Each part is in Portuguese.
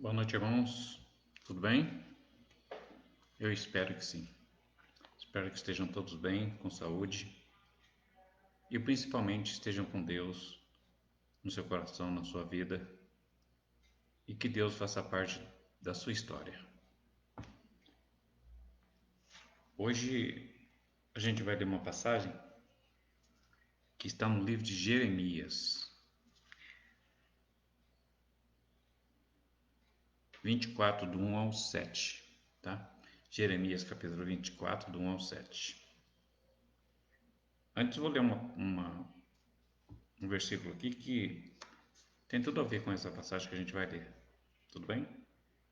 Boa noite, irmãos. Tudo bem? Eu espero que sim. Espero que estejam todos bem, com saúde e principalmente estejam com Deus no seu coração, na sua vida e que Deus faça parte da sua história. Hoje a gente vai ler uma passagem que está no livro de Jeremias 24, do 1 ao 7, tá? Jeremias capítulo 24, do 1 ao 7. Antes vou ler um versículo aqui que tem tudo a ver com essa passagem que a gente vai ler. Tudo bem?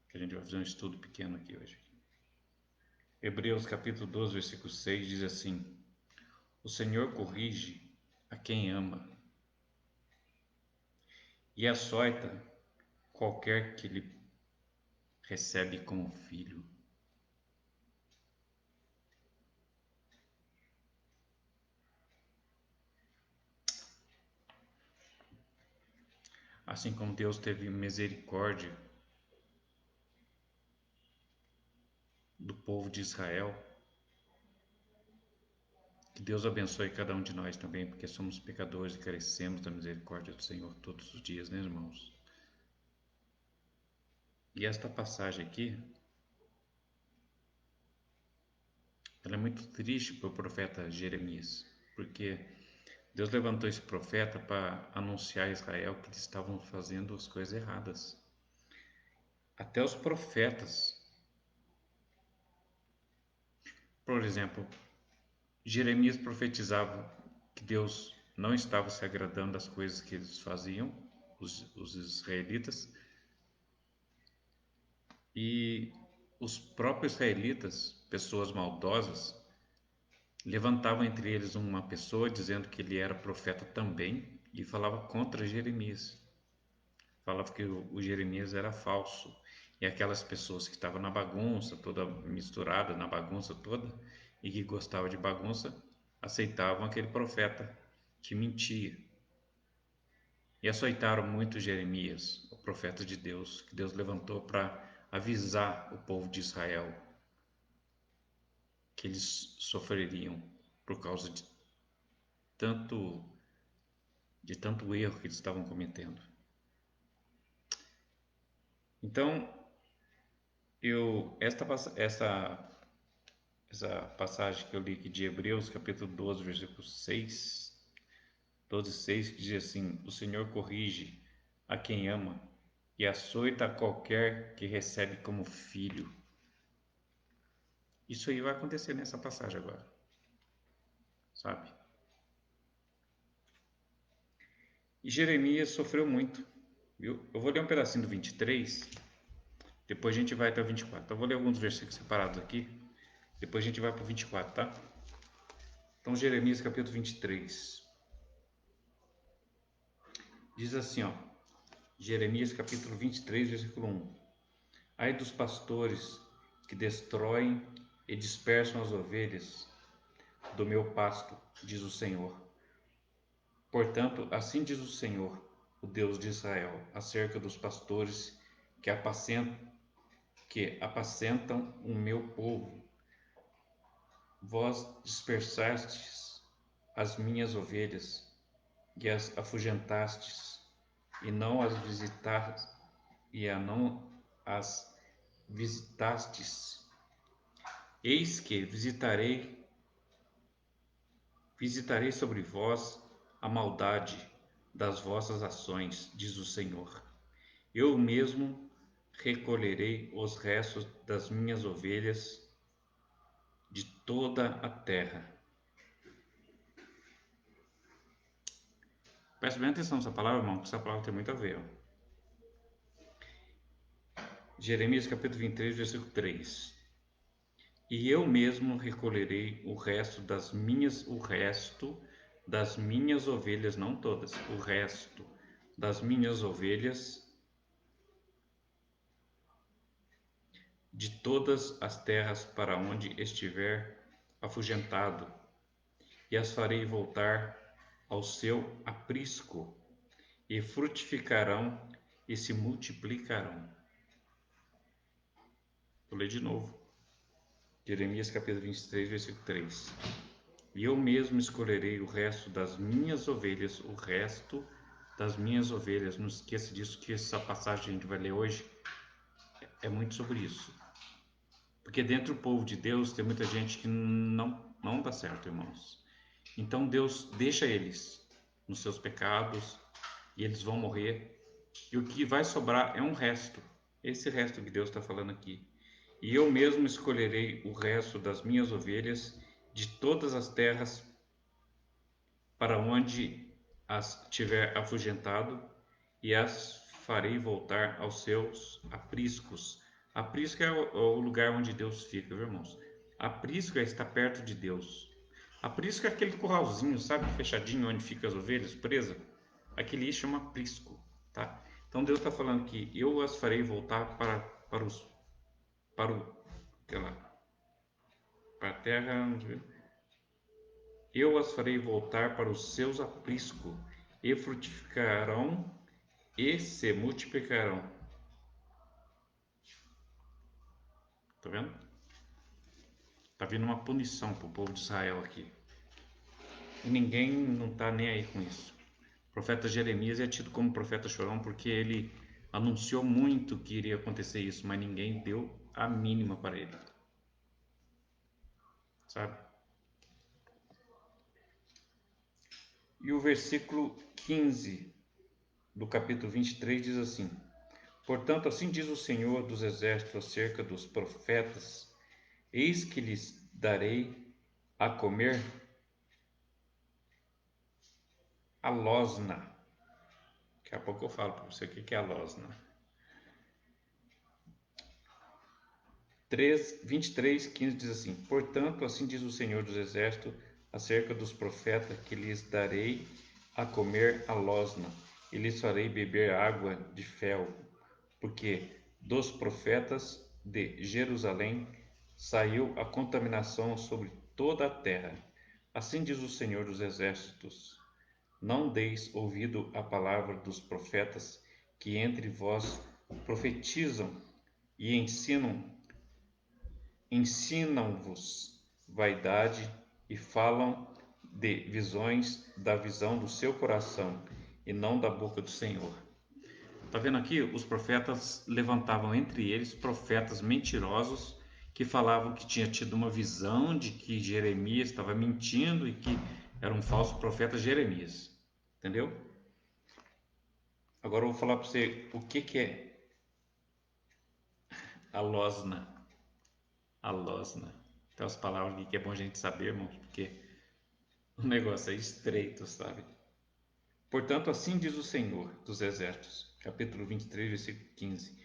Que a gente vai fazer um estudo pequeno aqui hoje. Hebreus capítulo 12, versículo 6 diz assim: O Senhor corrige a quem ama e açoita qualquer que lhe recebe como filho. Assim como Deus teve misericórdia do povo de Israel, que Deus abençoe cada um de nós também, porque somos pecadores e carecemos da misericórdia do Senhor todos os dias, né, irmãos? E esta passagem aqui, ela é muito triste para o profeta Jeremias, porque Deus levantou esse profeta para anunciar a Israel que eles estavam fazendo as coisas erradas. Até os profetas, por exemplo, Jeremias profetizava que Deus não estava se agradando das coisas que eles faziam, os israelitas, e os próprios israelitas, pessoas maldosas, levantavam entre eles uma pessoa dizendo que ele era profeta também e falava contra Jeremias. Falava que o Jeremias era falso. E aquelas pessoas que estavam na bagunça, toda misturada na bagunça toda, e que gostavam de bagunça, aceitavam aquele profeta que mentia. E açoitaram muito Jeremias, o profeta de Deus, que Deus levantou para avisar o povo de Israel que eles sofreriam por causa tanto, de tanto erro que eles estavam cometendo. Então, essa passagem que eu li aqui de Hebreus, capítulo 12, versículo 6, 12, 6, que diz assim: O Senhor corrige a quem ama e açoita a qualquer que recebe como filho. Isso aí vai acontecer nessa passagem agora, sabe? E Jeremias sofreu muito, viu? Eu vou ler um pedacinho do 23, depois a gente vai até o 24. Então, eu vou ler alguns versículos separados aqui, depois a gente vai para o 24, tá? Então, Jeremias capítulo 23. Diz assim, ó. Jeremias capítulo 23, versículo 1. Ai dos pastores que destroem e dispersam as ovelhas do meu pasto, diz o Senhor. Portanto, assim diz o Senhor, o Deus de Israel, acerca dos pastores que apacentam o meu povo. Vós dispersastes as minhas ovelhas e as afugentastes, e não as visitastes, não as visitastes. Eis que visitarei sobre vós a maldade das vossas ações, diz o Senhor. Eu mesmo recolherei os restos das minhas ovelhas de toda a terra. Preste bem atenção nessa palavra, irmão, porque essa palavra tem muito a ver. Ó. Jeremias capítulo 23, versículo 3. E eu mesmo recolherei o resto das minhas ovelhas, não todas, o resto das minhas ovelhas de todas as terras para onde estiver afugentado, e as farei voltar ao seu aprisco, e frutificarão e se multiplicarão. Vou ler de novo. Jeremias capítulo 23, versículo 3. E eu mesmo escolherei o resto das minhas ovelhas, o resto das minhas ovelhas. Não esqueça disso, que essa passagem que a gente vai ler hoje é muito sobre isso. Porque dentro do povo de Deus tem muita gente que não dá certo, irmãos. Então Deus deixa eles nos seus pecados e eles vão morrer. E o que vai sobrar é um resto. Esse resto que Deus está falando aqui. E eu mesmo escolherei o resto das minhas ovelhas de todas as terras para onde as tiver afugentado, e as farei voltar aos seus apriscos. Aprisco é o lugar onde Deus fica, viu, irmãos? Aprisco é estar perto de Deus. Aprisco é aquele curralzinho, sabe, fechadinho, onde ficam as ovelhas presas. Aquele chama aprisco, tá? Então Deus está falando que eu as farei voltar para o, aquela, para a terra. Eu as farei voltar para os seus apriscos, e frutificarão e se multiplicarão. Tá vendo? Tá vindo uma punição para o povo de Israel aqui. E ninguém não tá nem aí com isso. O profeta Jeremias é tido como profeta chorão porque ele anunciou muito que iria acontecer isso, mas ninguém deu a mínima para ele. Sabe? E o versículo 15 do capítulo 23 diz assim: Portanto, assim diz o Senhor dos Exércitos acerca dos profetas: Eis que lhes darei a comer a losna. Daqui a pouco eu falo para você o que é a losna. 23:15 diz assim: Portanto, assim diz o Senhor dos Exércitos acerca dos profetas, que lhes darei a comer a losna, e lhes farei beber água de fel, porque dos profetas de Jerusalém saiu a contaminação sobre toda a terra. Assim diz o Senhor dos Exércitos: Não deis ouvido à palavra dos profetas que entre vós profetizam e ensinam-vos vaidade e falam de visões da visão do seu coração e não da boca do Senhor. Tá vendo aqui? Os profetas levantavam entre eles profetas mentirosos que falavam que tinha tido uma visão de que Jeremias estava mentindo e que era um falso profeta Jeremias. Entendeu? Agora eu vou falar para você o que é a losna. A losna. Tem umas palavras aqui que é bom a gente saber, irmãos, porque o negócio é estreito, sabe? Portanto, assim diz o Senhor dos Exércitos, capítulo 23, versículo 15.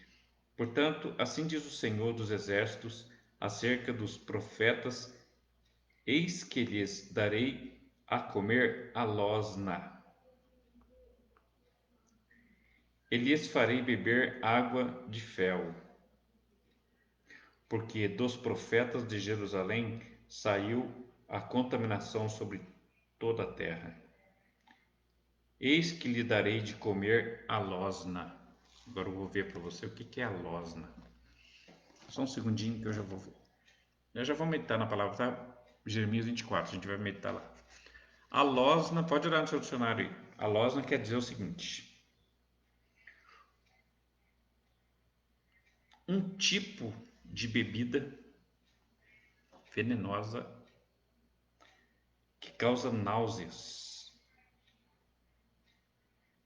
Portanto, assim diz o Senhor dos Exércitos acerca dos profetas: Eis que lhes darei a comer a losna, e lhes farei beber água de fel, porque dos profetas de Jerusalém saiu a contaminação sobre toda a terra. Eis que lhe darei de comer a losna. Agora eu vou ver para você o que é a losna. Só um segundinho que eu já vou ver. Eu já vou meditar na palavra, tá? Jeremias 24, a gente vai meditar lá. A losna, pode olhar no seu dicionário aí. A losna quer dizer o seguinte: um tipo de bebida venenosa que causa náuseas,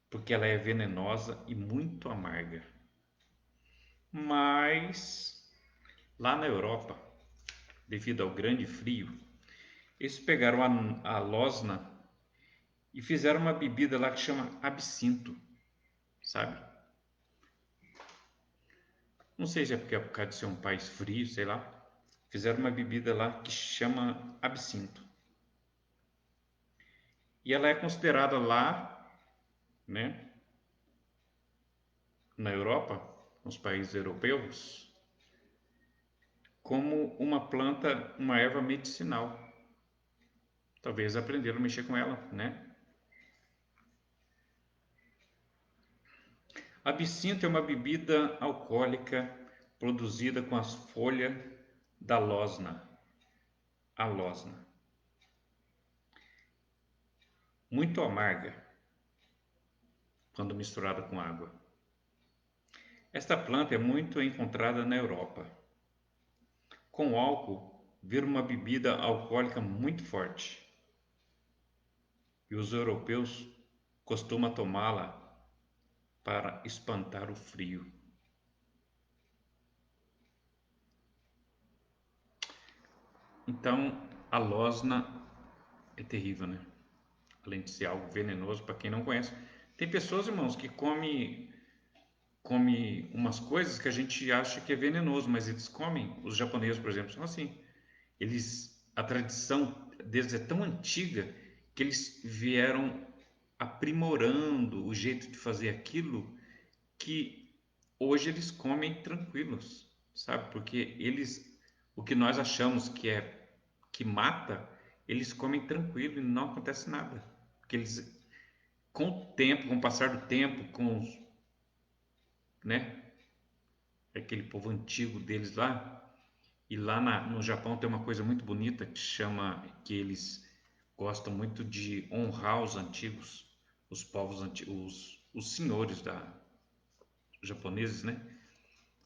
porque ela é venenosa e muito amarga. Mas lá na Europa, devido ao grande frio, eles pegaram a losna e fizeram uma bebida lá que chama absinto, sabe? Não sei se é porque é por causa de ser um país frio, sei lá. Fizeram uma bebida lá que chama absinto. E ela é considerada lá, né, na Europa, nos países europeus, como uma planta, uma erva medicinal. Talvez aprenderam a mexer com ela, né? Absinto é uma bebida alcoólica produzida com as folhas da losna, a losna, muito amarga quando misturada com água. Esta planta é muito encontrada na Europa. Com álcool, vira uma bebida alcoólica muito forte. E os europeus costumam tomá-la para espantar o frio. Então, a losna é terrível, né? Além de ser algo venenoso, para quem não conhece. Tem pessoas, irmãos, que come umas coisas que a gente acha que é venenoso, mas eles comem. Os japoneses, por exemplo, são assim. A tradição deles é tão antiga que eles vieram aprimorando o jeito de fazer aquilo que hoje eles comem tranquilos, sabe? Porque o que nós achamos que mata, eles comem tranquilo e não acontece nada. Porque eles, com o tempo, com o passar do tempo, né? Aquele povo antigo deles lá. E lá no Japão tem uma coisa muito bonita que eles gostam muito de honrar os antigos, os povos antigos, os senhores os japoneses, né?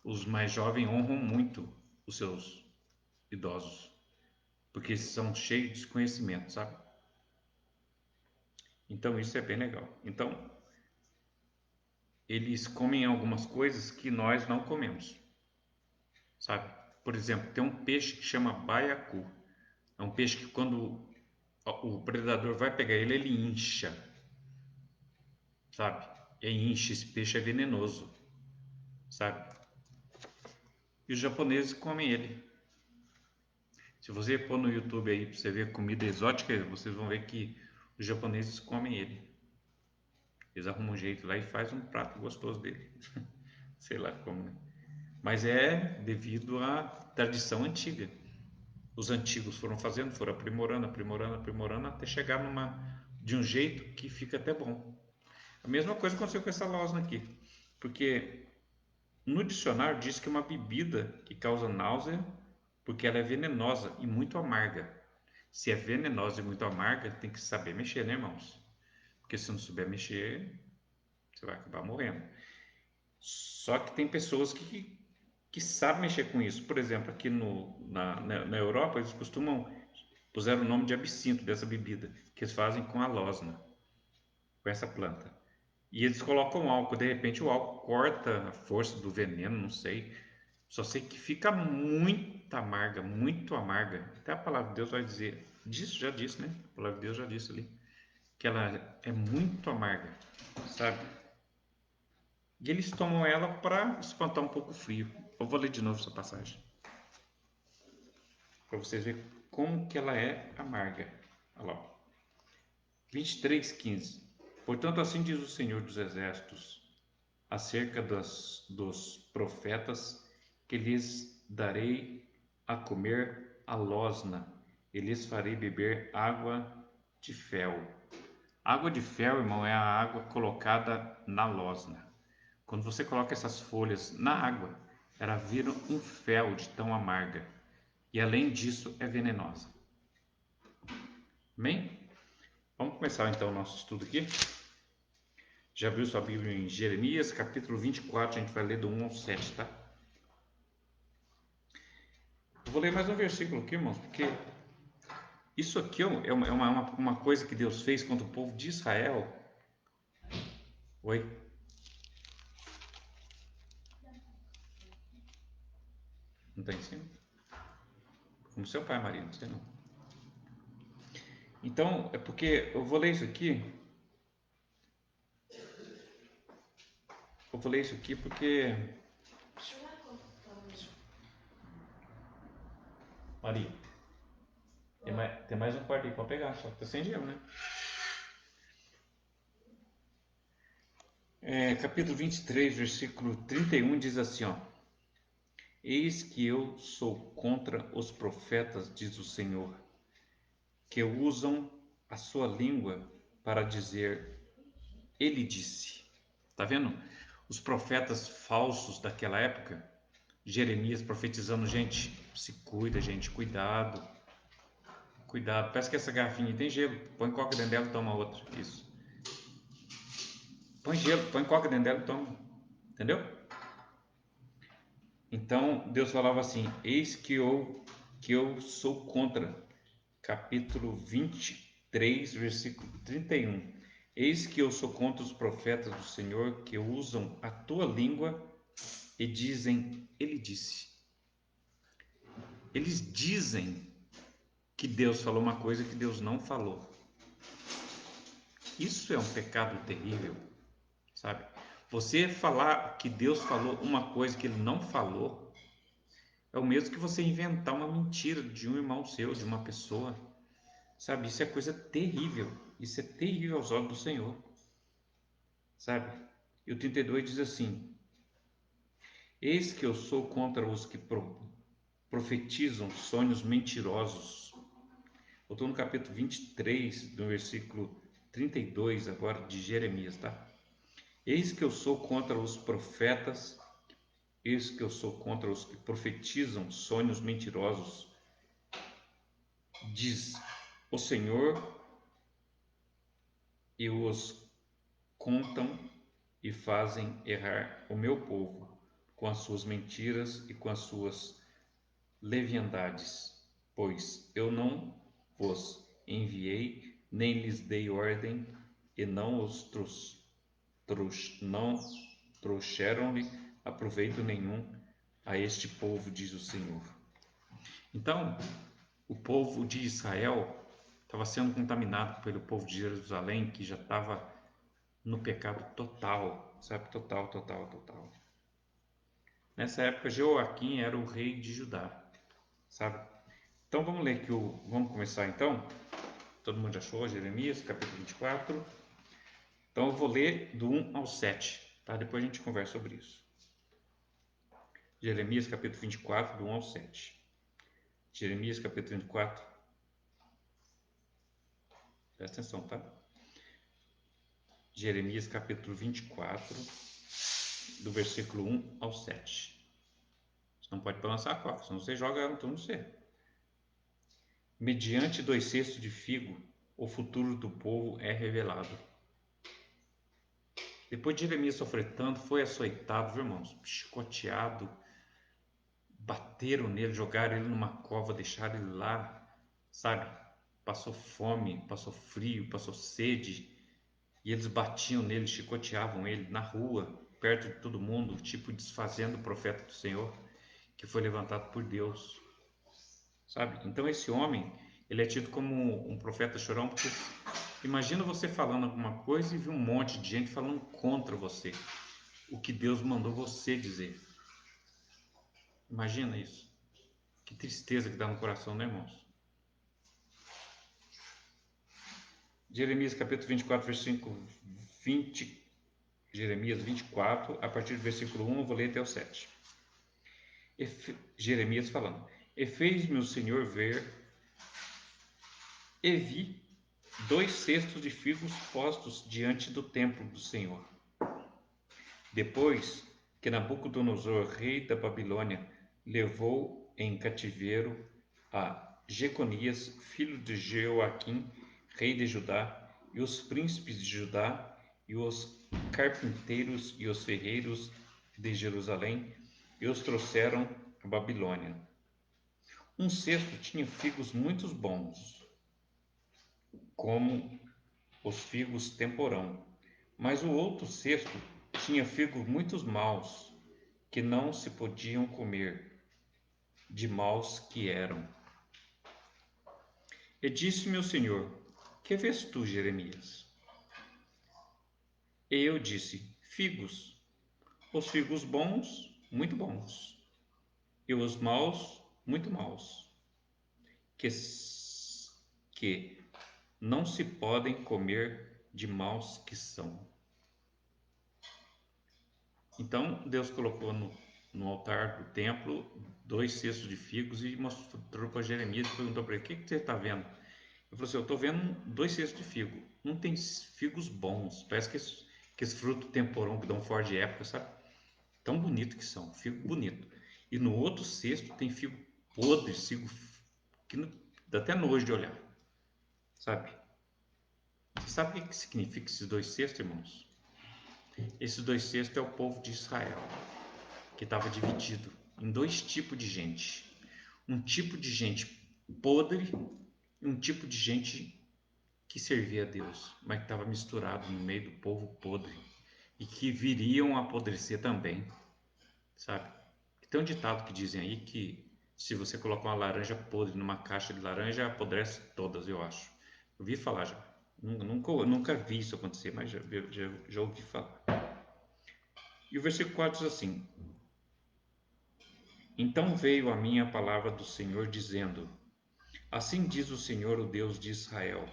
Os mais jovens honram muito os seus idosos, porque eles são cheios de conhecimento, sabe? Então isso é bem legal. Então eles comem algumas coisas que nós não comemos, sabe? Por exemplo, tem um peixe que chama baiacu. É um peixe que quando o predador vai pegar ele, ele incha, sabe? E incha, esse peixe é venenoso, sabe? E os japoneses comem ele. Se você pôr no YouTube aí para você ver comida exótica, vocês vão ver que os japoneses comem ele. Eles arrumam um jeito lá e faz um prato gostoso dele. Sei lá como, né? Mas é devido à tradição antiga. Os antigos foram fazendo, foram aprimorando, aprimorando, aprimorando, até chegar de um jeito que fica até bom. A mesma coisa aconteceu com essa losna aqui. Porque no dicionário diz que é uma bebida que causa náusea porque ela é venenosa e muito amarga. Se é venenosa e muito amarga, tem que saber mexer, né, irmãos? Porque se não souber mexer, você vai acabar morrendo. Só que tem pessoas que sabem mexer com isso. Por exemplo, aqui na Europa, eles costumam puseram o nome de absinto dessa bebida, que eles fazem com a losna, com essa planta. E eles colocam álcool, de repente o álcool corta a força do veneno, não sei. Só sei que fica muito amarga, muito amarga. Até a palavra de Deus vai dizer, já disse, né? A palavra de Deus já disse ali, que ela é muito amarga, sabe? E eles tomam ela para espantar um pouco o frio. Eu vou ler de novo essa passagem, para vocês verem como que ela é amarga. Olha lá, 23:15. Portanto, assim diz o Senhor dos Exércitos, acerca dos profetas, que lhes darei a comer a losna, e lhes farei beber água de fel. Água de fel, irmão, é a água colocada na losna. Quando você coloca essas folhas na água, ela vira um fel de tão amarga. E além disso, é venenosa. Amém? Vamos começar então o nosso estudo aqui. Já abriu sua Bíblia em Jeremias, capítulo 24, a gente vai ler do 1 ao 7, tá? Eu vou ler mais um versículo aqui, irmãos, porque isso aqui é uma coisa que Deus fez contra o povo de Israel. Oi? Não está em cima? Como seu pai, Maria, não sei não. Então, é porque eu vou ler isso aqui. Eu vou ler isso aqui porque. Maria, tem mais um quarto aí para pegar, só que tá sem gelo, né? Capítulo 23, versículo 31 diz assim: ó, eis que eu sou contra os profetas, diz o Senhor, que usam a sua língua para dizer, ele disse. Tá vendo? Os profetas falsos daquela época, Jeremias profetizando, gente, se cuida, gente, cuidado, cuidado. Parece que essa garrafinha tem gelo, põe coca dentro dela e toma outra. Isso. Põe gelo, põe coca dentro dela e toma. Entendeu? Então Deus falava assim: eis que eu sou contra. Capítulo 23, versículo 31. Eis que eu sou contra os profetas do Senhor que usam a tua língua e dizem, ele disse. Eles dizem que Deus falou uma coisa que Deus não falou. Isso é um pecado terrível, sabe? Você falar que Deus falou uma coisa que ele não falou é o mesmo que você inventar uma mentira de um irmão seu, de uma pessoa, sabe? Isso é coisa terrível. Isso é terrível aos olhos do Senhor, sabe? E o 32 diz assim: eis que eu sou contra os que profetizam sonhos mentirosos. Eu estou no capítulo 23, no versículo 32 agora de Jeremias, tá? Eis que eu sou contra os profetas, eis que eu sou contra os que profetizam sonhos mentirosos, diz o Senhor, e os contam e fazem errar o meu povo com as suas mentiras e com as suas leviandades, pois eu não vos enviei, nem lhes dei ordem, e não os não trouxeram-lhe aproveito nenhum a este povo, diz o Senhor. Então, o povo de Israel estava sendo contaminado pelo povo de Jerusalém, que já estava no pecado total, sabe? Total, total, total. Nessa época, Jeoaquim era o rei de Judá, sabe? Então vamos ler aqui, vamos começar então. Todo mundo já achou Jeremias, capítulo 24. Então eu vou ler do 1 ao 7, tá? Depois a gente conversa sobre isso. Jeremias, capítulo 24, do 1 ao 7. Jeremias, capítulo 24. Presta atenção, tá? Jeremias, capítulo 24, do versículo 1 ao 7. Você não pode balançar a coca, senão você joga ela no você. Mediante 2 cestos de figo, o futuro do povo é revelado. Depois de Jeremias sofrer tanto, foi açoitado, viu, irmãos? Chicoteado, bateram nele, jogaram ele numa cova, deixaram ele lá, sabe? Passou fome, passou frio, passou sede, e eles batiam nele, chicoteavam ele na rua, perto de todo mundo, tipo desfazendo o profeta do Senhor, que foi levantado por Deus, sabe? Então esse homem, ele é tido como um profeta chorão, porque imagina você falando alguma coisa e vir um monte de gente falando contra você, o que Deus mandou você dizer. Imagina isso. Que tristeza que dá no coração, né, irmãos? Jeremias capítulo 24, versículo 20. Jeremias 24, a partir do versículo 1, eu vou ler até o 7. Jeremias falando: E fez-me o Senhor ver, e vi 2 cestos de figos postos diante do templo do Senhor. Depois que Nabucodonosor, rei da Babilônia, levou em cativeiro a Jeconias, filho de Jeoaquim, rei de Judá, e os príncipes de Judá, e os carpinteiros e os ferreiros de Jerusalém, e os trouxeram a Babilônia. Um cesto tinha figos muito bons, como os figos temporão, mas o outro cesto tinha figos muito maus, que não se podiam comer, de maus que eram. E disse-me o Senhor: Que vês tu, Jeremias? E eu disse: Figos. Os figos bons, muito bons, e os maus, muito maus, que não se podem comer, de maus que são. Então Deus colocou no altar do templo 2 cestos de figos e mostrou para Jeremias e perguntou para ele: O que você está vendo? Ele falou assim: Eu estou vendo 2 cestos de figo. Um tem figos bons, parece que esse fruto temporão que dão fora de época, sabe? Tão bonito que são, figo bonito. E no outro cesto tem figo podre, figo que dá até nojo de olhar, sabe? Você sabe o que significa esses dois cestos, irmãos? Esses dois cestos é o povo de Israel, que estava dividido em dois tipos de gente. Um tipo de gente podre e um tipo de gente que servia a Deus, mas que estava misturado no meio do povo podre e que viriam a apodrecer também, sabe? Tem um ditado que dizem aí que se você colocar uma laranja podre numa caixa de laranja, apodrece todas, eu acho. Eu ouvi falar já. Nunca vi isso acontecer, mas já ouvi falar. E o versículo 4 diz assim: Então veio a mim a palavra do Senhor, dizendo: Assim diz o Senhor, o Deus de Israel: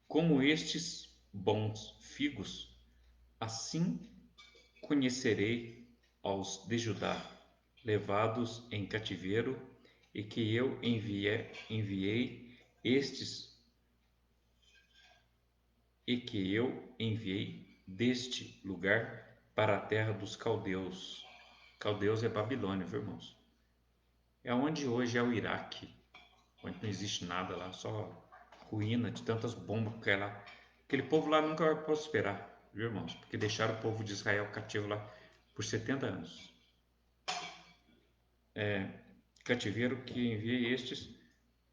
Como estes bons figos, assim conhecerei aos de Judá, levados em cativeiro, e que eu enviei estes, e que eu enviei deste lugar para a terra dos caldeus. Caldeus é Babilônia, viu, irmãos? É onde hoje é o Iraque, onde não existe nada lá, só ruína de tantas bombas que é lá. Aquele povo lá nunca vai prosperar, viu, irmãos? Porque deixaram o povo de Israel cativo lá por 70 anos. Cativeiro que enviei estes,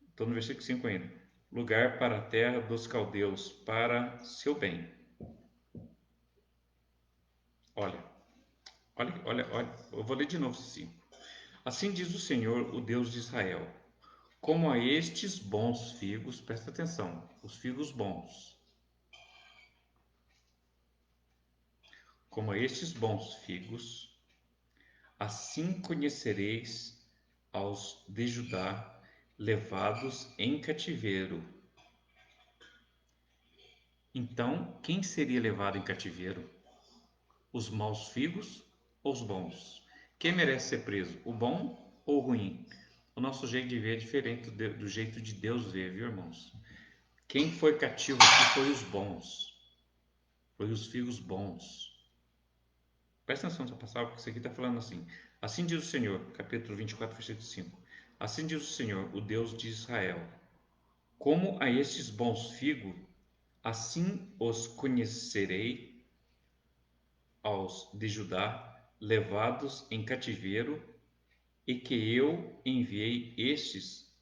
estou no versículo 5 ainda, lugar para a terra dos caldeus, para seu bem. Olha, olha, eu vou ler de novo 5. Assim diz o Senhor, o Deus de Israel: Como a estes bons figos, presta atenção, os figos bons, como a estes bons figos, assim conhecereis aos de Judá, levados em cativeiro. Então, quem seria levado em cativeiro? Os maus figos ou os bons? Quem merece ser preso? O bom ou o ruim? O nosso jeito de ver é diferente do jeito de Deus ver, viu, irmãos? Quem foi cativo aqui foi os bons, foi os figos bons. Presta atenção nessa palavra, porque isso aqui está falando assim. Assim diz o Senhor, capítulo 24, versículo 5. Assim diz o Senhor, o Deus de Israel: Como a estes bons figos, assim os conhecerei aos de Judá, levados em cativeiro, e que eu enviei estes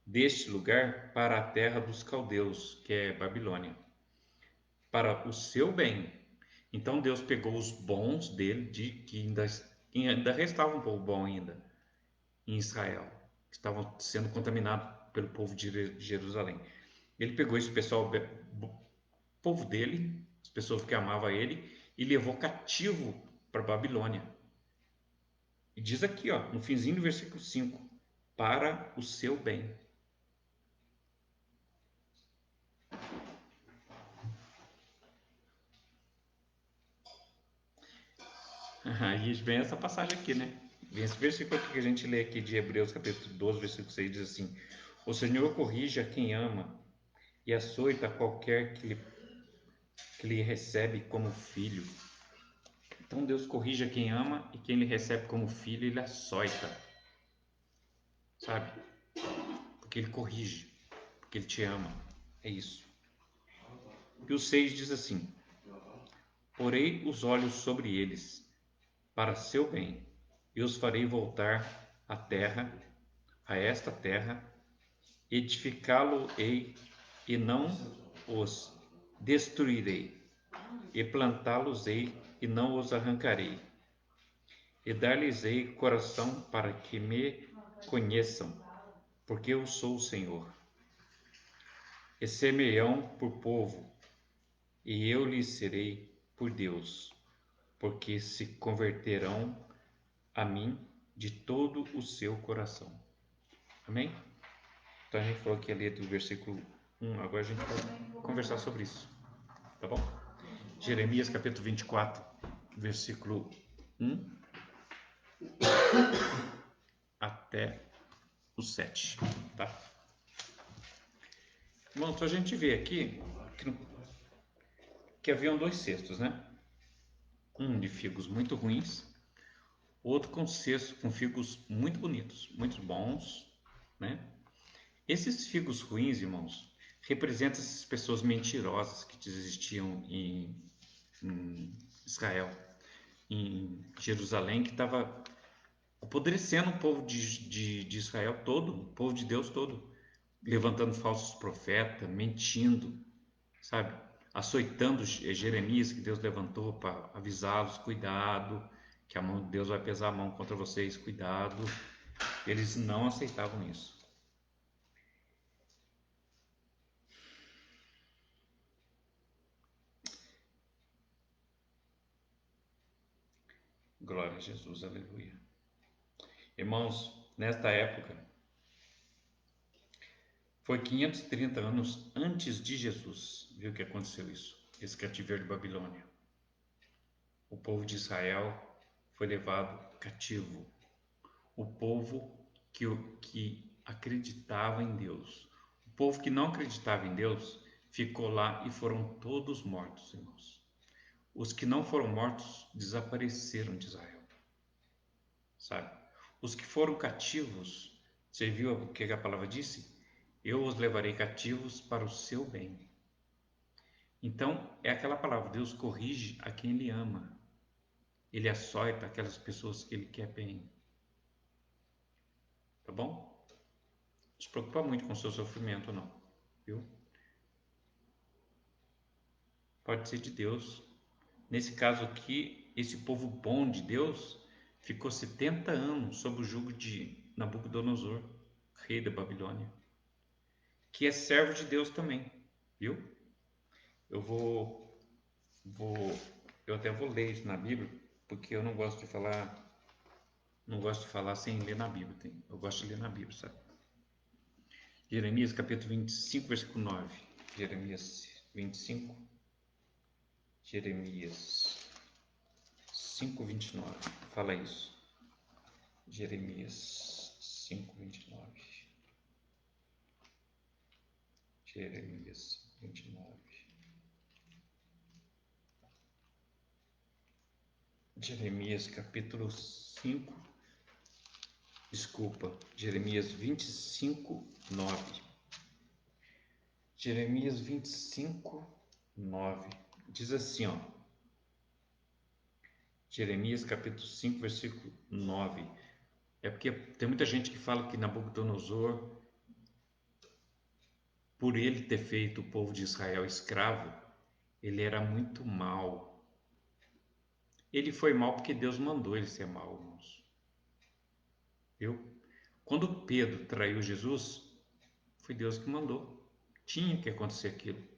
deste lugar para a terra dos caldeus, que é Babilônia, para o seu bem. Então Deus pegou os bons dele, que ainda restava um povo bom ainda em Israel, que estavam sendo contaminados pelo povo de Jerusalém. Ele pegou esse pessoal, povo dele, as pessoas que amavam ele, e levou cativo para Babilônia. E diz aqui, ó, no finzinho do versículo 5, para o seu bem. Aí vem essa passagem aqui, né? Vem esse versículo aqui que a gente lê aqui de Hebreus capítulo 12, versículo 6, diz assim: O Senhor corrige a quem ama e açoita qualquer que lhe recebe como filho. Então Deus corrige a quem ama e quem lhe recebe como filho, ele açoita, sabe? Porque ele corrige, porque ele te ama. É isso. E o 6 diz assim: Porei os olhos sobre eles, para seu bem, e os farei voltar à terra, a esta terra, edificá-lo-ei e não os destruirei, e plantá-los-ei e não os arrancarei, e dar-lhes-ei coração para que me conheçam, porque eu sou o Senhor. E ser-me-ão por povo, e eu lhes serei por Deus, porque se converterão a mim de todo o seu coração. Amém? Então a gente falou aqui ali do versículo 1, agora a gente vai conversar sobre isso, tá bom? Jeremias capítulo 24, versículo 1 até o 7, tá? Bom, então a gente vê aqui que haviam dois cestos, né? Um de figos muito ruins, outro com cesto com figos muito bonitos, muito bons, né? Esses figos ruins, irmãos, representam essas pessoas mentirosas que existiam em Israel, em Jerusalém, que estava apodrecendo o povo de Israel todo, o povo de Deus todo, levantando falsos profetas, mentindo, sabe? Açoitando Jeremias, que Deus levantou para avisá-los, cuidado, que a mão de Deus vai pesar a mão contra vocês, cuidado. Eles não aceitavam isso. Glória a Jesus, aleluia. Irmãos, nesta época, foi 530 anos antes de Jesus, viu que aconteceu isso, esse cativeiro de Babilônia. O povo de Israel foi levado cativo. O povo que acreditava em Deus. O povo que não acreditava em Deus ficou lá e foram todos mortos, irmãos. Os que não foram mortos desapareceram de Israel, sabe? Os que foram cativos, você viu o que a palavra disse? Eu os levarei cativos para o seu bem. Então, é aquela palavra, Deus corrige a quem Ele ama. Ele açoita aquelas pessoas que Ele quer bem. Tá bom? Não se preocupa muito com o seu sofrimento, não. Viu? Pode ser de Deus. Nesse caso aqui, esse povo bom de Deus ficou 70 anos sob o jugo de Nabucodonosor, rei da Babilônia, que é servo de Deus também, viu? Eu vou, eu até vou ler isso na Bíblia, porque eu não gosto de falar, não gosto de falar sem ler na Bíblia. Eu gosto de ler na Bíblia, sabe? Jeremias capítulo 25, versículo 9. Jeremias 25, Jeremias 5:29. Fala isso. Jeremias 5:29. Jeremias 29. Jeremias capítulo 5. Desculpa, Jeremias 25:9. Jeremias 25:9. Diz assim, ó. Jeremias capítulo 5, versículo 9. É porque tem muita gente que fala que Nabucodonosor, por ele ter feito o povo de Israel escravo, ele era muito mau. Ele foi mau porque Deus mandou ele ser mau, irmãos. Viu? Quando Pedro traiu Jesus, foi Deus que mandou. Tinha que acontecer aquilo.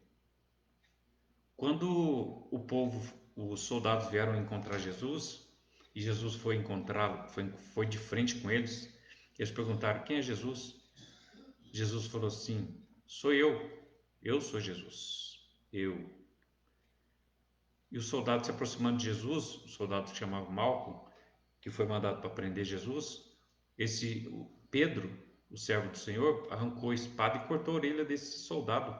Quando o povo, os soldados vieram encontrar Jesus, e Jesus foi encontrá-lo, foi de frente com eles, eles perguntaram: quem é Jesus? Jesus falou assim: sou eu sou Jesus, eu. E o soldado se aproximando de Jesus, o soldado que chamava Malco, que foi mandado para prender Jesus, Pedro, o servo do Senhor, arrancou a espada e cortou a orelha desse soldado,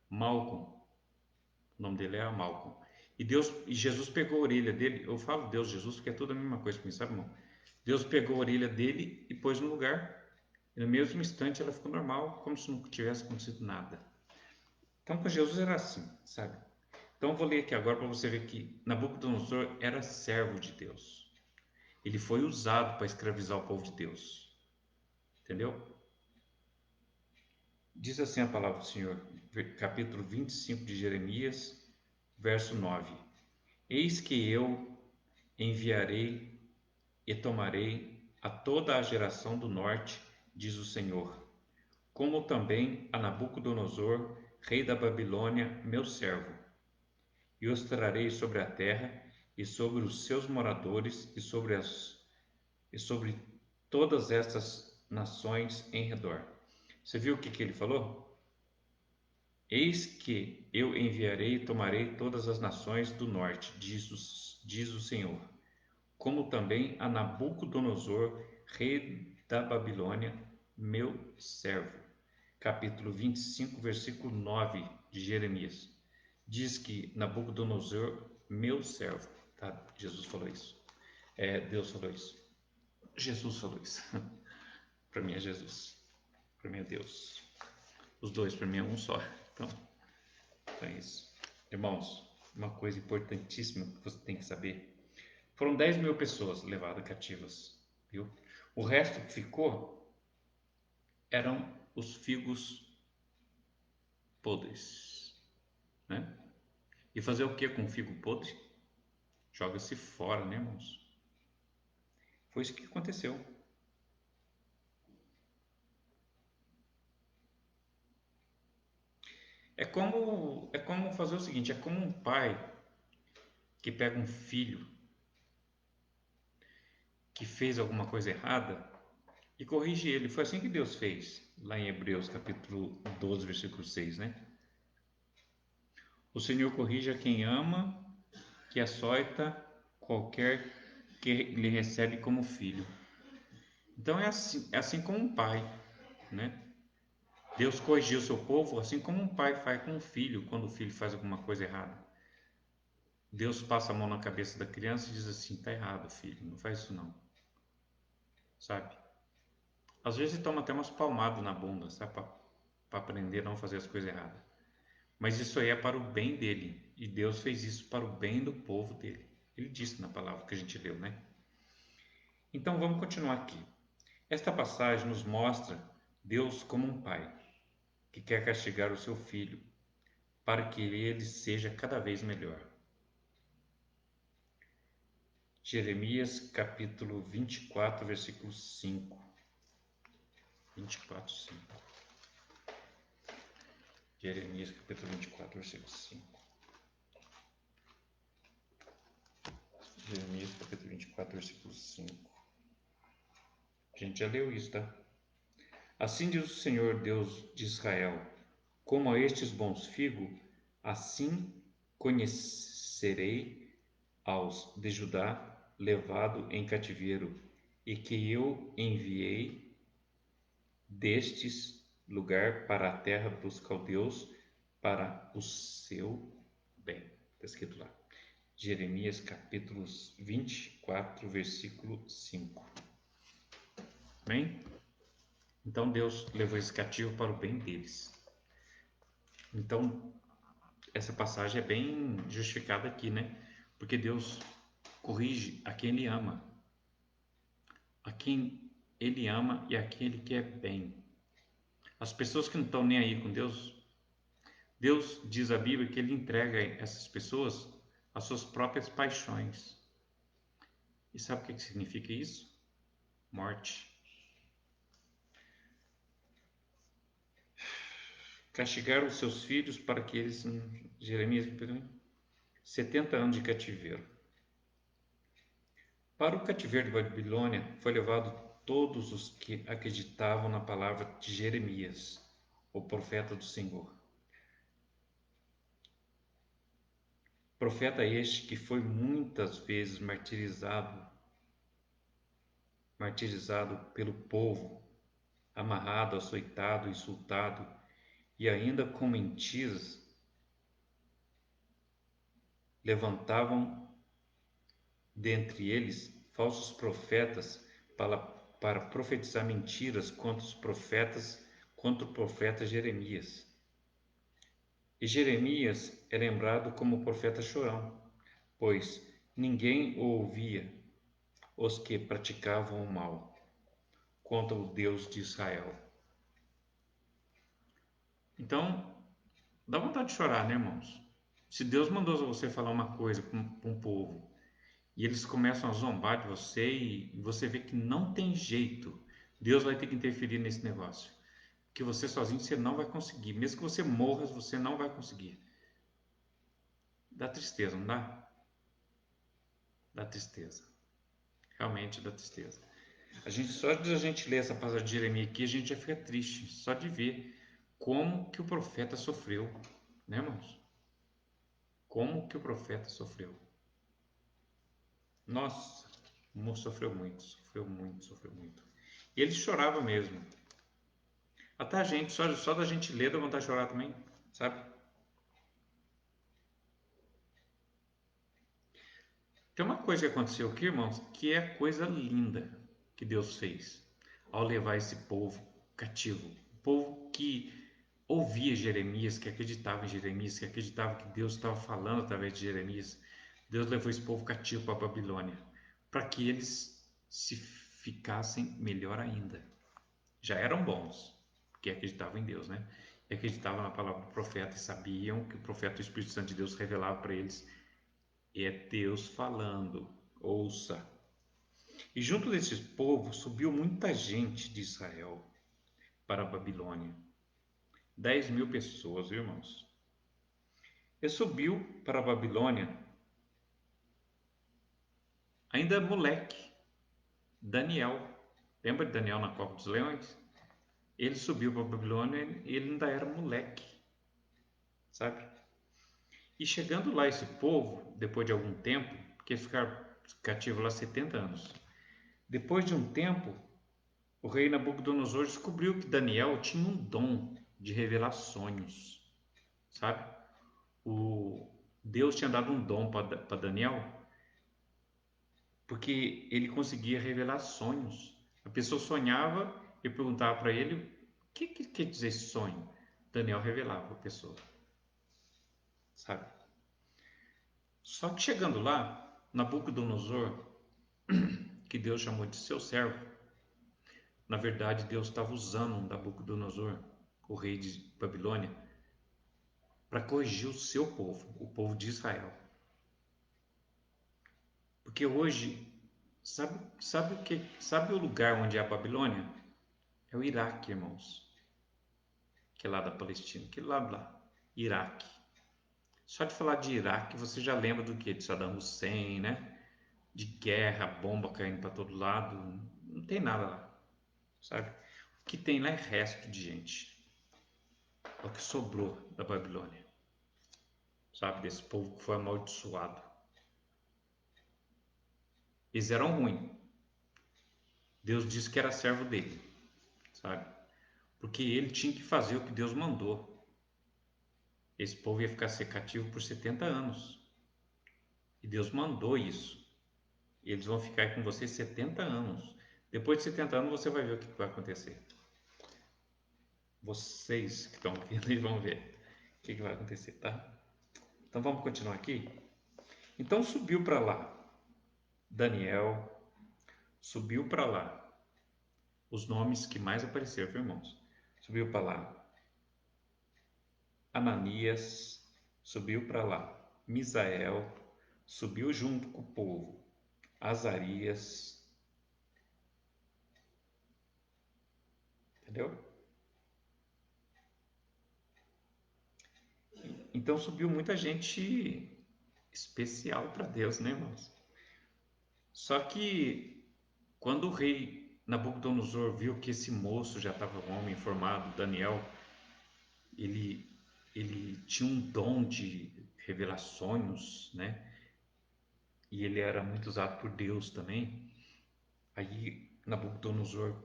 Malco. O nome dele é Malco. E Jesus pegou a orelha dele. Eu falo Deus, Jesus, porque é tudo a mesma coisa para mim, sabe, irmão? Deus pegou a orelha dele e pôs no lugar. E no mesmo instante ela ficou normal, como se não tivesse acontecido nada. Então com Jesus era assim, sabe? Então eu vou ler aqui agora para você ver que Nabucodonosor era servo de Deus. Ele foi usado para escravizar o povo de Deus. Entendeu? Diz assim a palavra do Senhor, capítulo 25 de Jeremias, verso 9. Eis que eu enviarei e tomarei a toda a geração do norte, diz o Senhor, como também a Nabucodonosor, rei da Babilônia, meu servo, e os trarei sobre a terra e sobre os seus moradores e sobre todas estas nações em redor. Você viu o que ele falou? Eis que eu enviarei e tomarei todas as nações do norte, diz o Senhor, como também a Nabucodonosor, rei da Babilônia, meu servo. Capítulo 25, versículo 9 de Jeremias. Diz que Nabucodonosor, meu servo. Tá? Jesus falou isso. Deus falou isso. Jesus falou isso. Para mim é Jesus. Para mim é Deus. Os dois, para mim é um só. Então, é isso. Irmãos, uma coisa importantíssima que você tem que saber. Foram 10.000 pessoas levadas cativas, viu? O resto que ficou eram os figos podres, né? E fazer o que com o figo podre? Joga-se fora, né, irmãos? Foi isso que aconteceu. É como fazer o seguinte, é como um pai que pega um filho que fez alguma coisa errada e corrige ele. Foi assim que Deus fez, lá em Hebreus capítulo 12, versículo 6, né? O Senhor corrige a quem ama, que açoita qualquer que lhe recebe como filho. Então é assim como um pai, né? Deus corrigiu o seu povo assim como um pai faz com um filho quando o filho faz alguma coisa errada. Deus passa a mão na cabeça da criança e diz assim: tá errado, filho, não faz isso não, sabe? Às vezes ele toma até umas palmadas na bunda, sabe? Para aprender a não fazer as coisas erradas. Mas isso aí é para o bem dele. E Deus fez isso para o bem do povo dele. Ele disse na palavra que a gente leu, né? Então vamos continuar aqui. Esta passagem nos mostra Deus como um pai que quer castigar o seu filho para que ele seja cada vez melhor. Jeremias capítulo 24, versículo 5. 24, 5. Jeremias capítulo 24, versículo 5. Jeremias capítulo 24, versículo 5. A gente já leu isso, tá? Assim diz o Senhor Deus de Israel: como a estes bons figos, assim conhecerei aos de Judá levado em cativeiro, e que eu enviei destes lugar para a terra dos caldeus para o seu bem. Está escrito lá. Jeremias capítulo 24, versículo 5. Amém? Então Deus levou esse cativo para o bem deles. Então, essa passagem é bem justificada aqui, né? Porque Deus corrige a quem Ele ama. A quem Ele ama e a quem Ele quer bem. As pessoas que não estão nem aí com Deus, Deus diz a Bíblia que Ele entrega essas pessoas às suas próprias paixões. E sabe o que significa isso? Morte. Castigar os seus filhos para que eles, Jeremias, 70 anos de cativeiro. Para o cativeiro de Babilônia foi levado todos os que acreditavam na palavra de Jeremias, o profeta do Senhor. Profeta este que foi muitas vezes martirizado pelo povo, amarrado, açoitado, insultado e ainda com mentiras levantavam dentre eles falsos profetas para profetizar mentiras contra o profeta Jeremias. E Jeremias é lembrado como profeta chorão, pois ninguém o ouvia, os que praticavam o mal contra o Deus de Israel. Então, dá vontade de chorar, né, irmãos? Se Deus mandou você falar uma coisa para um povo e eles começam a zombar de você e você vê que não tem jeito, Deus vai ter que interferir nesse negócio. Que você sozinho você não vai conseguir. Mesmo que você morra, você não vai conseguir. Dá tristeza, não dá? Dá tristeza. Realmente dá tristeza. Só de a gente ler essa passagem de Jeremias aqui, a gente já fica triste. Só de ver como que o profeta sofreu. Né, irmãos? Como que o profeta sofreu. Nossa, sofreu muito, sofreu muito, sofreu muito. E ele chorava mesmo. Até a gente, só da gente ler, dá vontade de chorar também, sabe? Tem uma coisa que aconteceu aqui, irmãos, que é coisa linda. que Deus fez ao levar esse povo cativo? O povo que ouvia Jeremias, que acreditava em Jeremias, que acreditava que Deus estava falando através de Jeremias. Deus levou esse povo cativo para a Babilônia, para que eles se ficassem melhor ainda. Já eram bons, porque acreditavam em Deus, né? E acreditavam na palavra do profeta e sabiam que o profeta, o Espírito Santo de Deus, revelava para eles: é Deus falando, ouça. E junto desse povo subiu muita gente de Israel para a Babilônia. 10.000 pessoas, irmãos. E subiu para a Babilônia, ainda moleque, Daniel. Lembra de Daniel na Cova dos Leões? Ele subiu para a Babilônia e ele ainda era moleque, sabe? E chegando lá esse povo, depois de algum tempo, porque eles ficaram cativos lá 70 anos. Depois de um tempo, o rei Nabucodonosor descobriu que Daniel tinha um dom de revelar sonhos, sabe? Deus tinha dado um dom para Daniel, porque ele conseguia revelar sonhos. A pessoa sonhava e perguntava para ele o que quer dizer esse sonho. Daniel revelava para a pessoa, sabe? Só que chegando lá, Nabucodonosor, que Deus chamou de seu servo, na verdade Deus estava usando Nabucodonosor, o rei de Babilônia, para corrigir o seu povo, o povo de Israel. Porque hoje, sabe o lugar onde é a Babilônia? É o Iraque, irmãos. Que é lá da Palestina, que é lá, Iraque. Só de falar de Iraque, você já lembra do que? De Saddam Hussein, né? De guerra, bomba caindo para todo lado. Não tem nada lá, sabe? O que tem lá é resto de gente. É o que sobrou da Babilônia, sabe? Desse povo que foi amaldiçoado. Eles eram ruins. Deus disse que era servo dele, sabe? Porque ele tinha que fazer o que Deus mandou. Esse povo ia ficar cativo por 70 anos. E Deus mandou isso. E eles vão ficar com você 70 anos. Depois de 70 anos você vai ver o que vai acontecer. Vocês que estão vendo e vão ver o que vai acontecer, tá? Então vamos continuar aqui? Então subiu para lá Daniel, subiu para lá os nomes que mais apareceram, viu, irmãos? Subiu para lá Ananias, subiu para lá Misael, subiu junto com o povo Azarias, entendeu? Então subiu muita gente especial para Deus, né, irmãos? Só que quando o rei Nabucodonosor viu que esse moço já estava um homem formado, Daniel, ele, ele tinha um dom de revelar sonhos, né? E ele era muito usado por Deus também. Aí Nabucodonosor,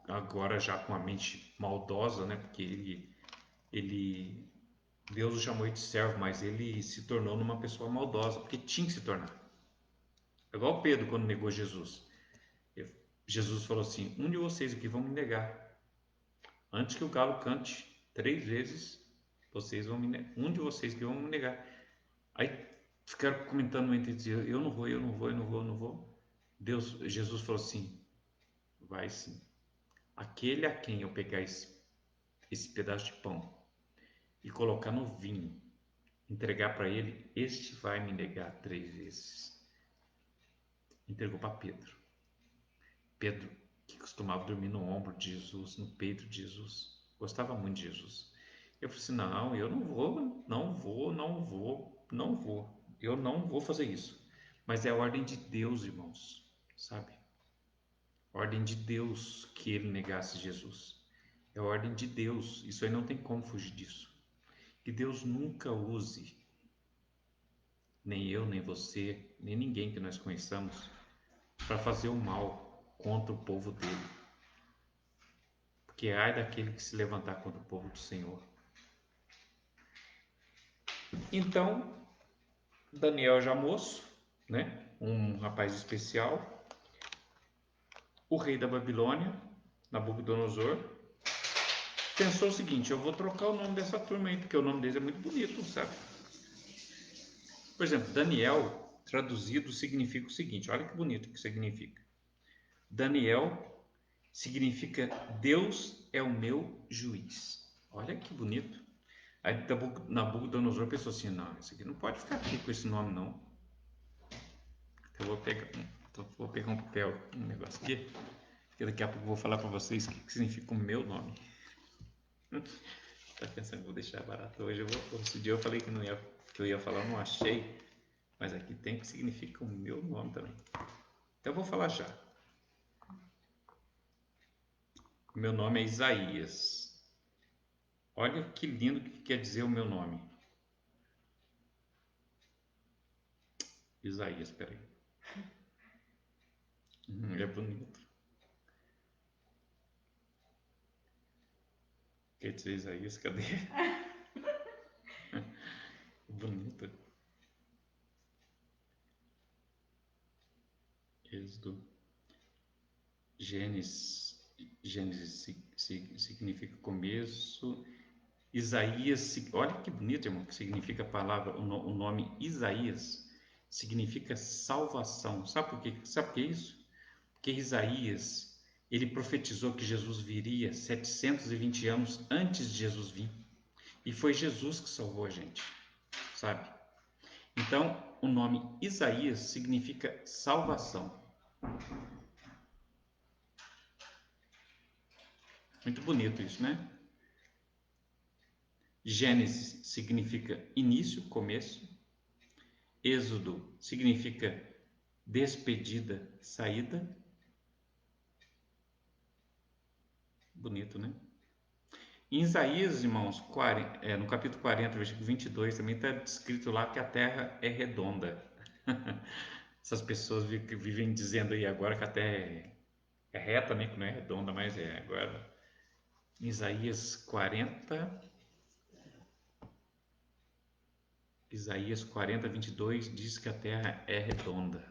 agora já com a mente maldosa, né? Porque ele Deus o chamou de servo, mas ele se tornou numa pessoa maldosa, porque tinha que se tornar. É igual Pedro quando negou Jesus. Jesus falou assim: um de vocês aqui vão me negar. Antes que o galo cante 3 vezes, vocês vão me negar. Um de vocês que vão me negar. Aí ficaram comentando entre si: eu não vou, eu não vou, eu não vou, eu não vou. Jesus falou assim: vai sim. Aquele a quem eu pegar esse pedaço de pão e colocar no vinho, entregar para ele, este vai me negar 3 vezes. Entregou para Pedro. Pedro, que costumava dormir no ombro de Jesus, no peito de Jesus, gostava muito de Jesus. Eu falei assim: não, eu não vou, não vou, não vou, não vou, eu não vou fazer isso. Mas é a ordem de Deus, irmãos, sabe? Ordem de Deus que ele negasse Jesus. É a ordem de Deus, isso aí não tem como fugir disso. Que Deus nunca use, nem eu, nem você, nem ninguém que nós conheçamos, para fazer o mal contra o povo dele. Porque ai daquele que se levantar contra o povo do Senhor. Então, Daniel já moço, né? Um rapaz especial, o rei da Babilônia, Nabucodonosor, pensou o seguinte: eu vou trocar o nome dessa turma aí, porque o nome deles é muito bonito, sabe? Por exemplo, Daniel, traduzido, significa o seguinte: olha que bonito que significa. Daniel significa Deus é o meu juiz. Olha que bonito. Aí Nabucodonosor pensou assim: não, isso aqui não pode ficar aqui com esse nome, não. Então vou pegar um papel, um negócio aqui, que daqui a pouco eu vou falar para vocês o que significa o meu nome. Tá pensando que vou deixar barato hoje? Esse dia eu falei que eu ia falar, eu não achei, mas aqui tem que significa o meu nome também. Então eu vou falar já. Meu nome é Isaías. Olha que lindo que quer dizer o meu nome. Isaías, peraí. É bonito. Quer dizer Isaías, cadê? Bonito. Êxodo. Gênesis. Gênesis significa começo. Isaías, olha que bonito, irmão, que significa a palavra, o nome Isaías significa salvação. Sabe por quê? Sabe o que é isso? Porque Isaías, ele profetizou que Jesus viria 720 anos antes de Jesus vir. E foi Jesus que salvou a gente, sabe? Então, o nome Isaías significa salvação. Muito bonito isso, né? Gênesis significa início, começo. Êxodo significa despedida, saída. Bonito, né? Em Isaías, irmãos, no capítulo 40, versículo 22, também está descrito lá que a terra é redonda. Essas pessoas que vivem dizendo aí agora que a terra é reta, né? Que não é redonda, mas é agora. Isaías 40, Isaías 40, 22 diz que a terra é redonda.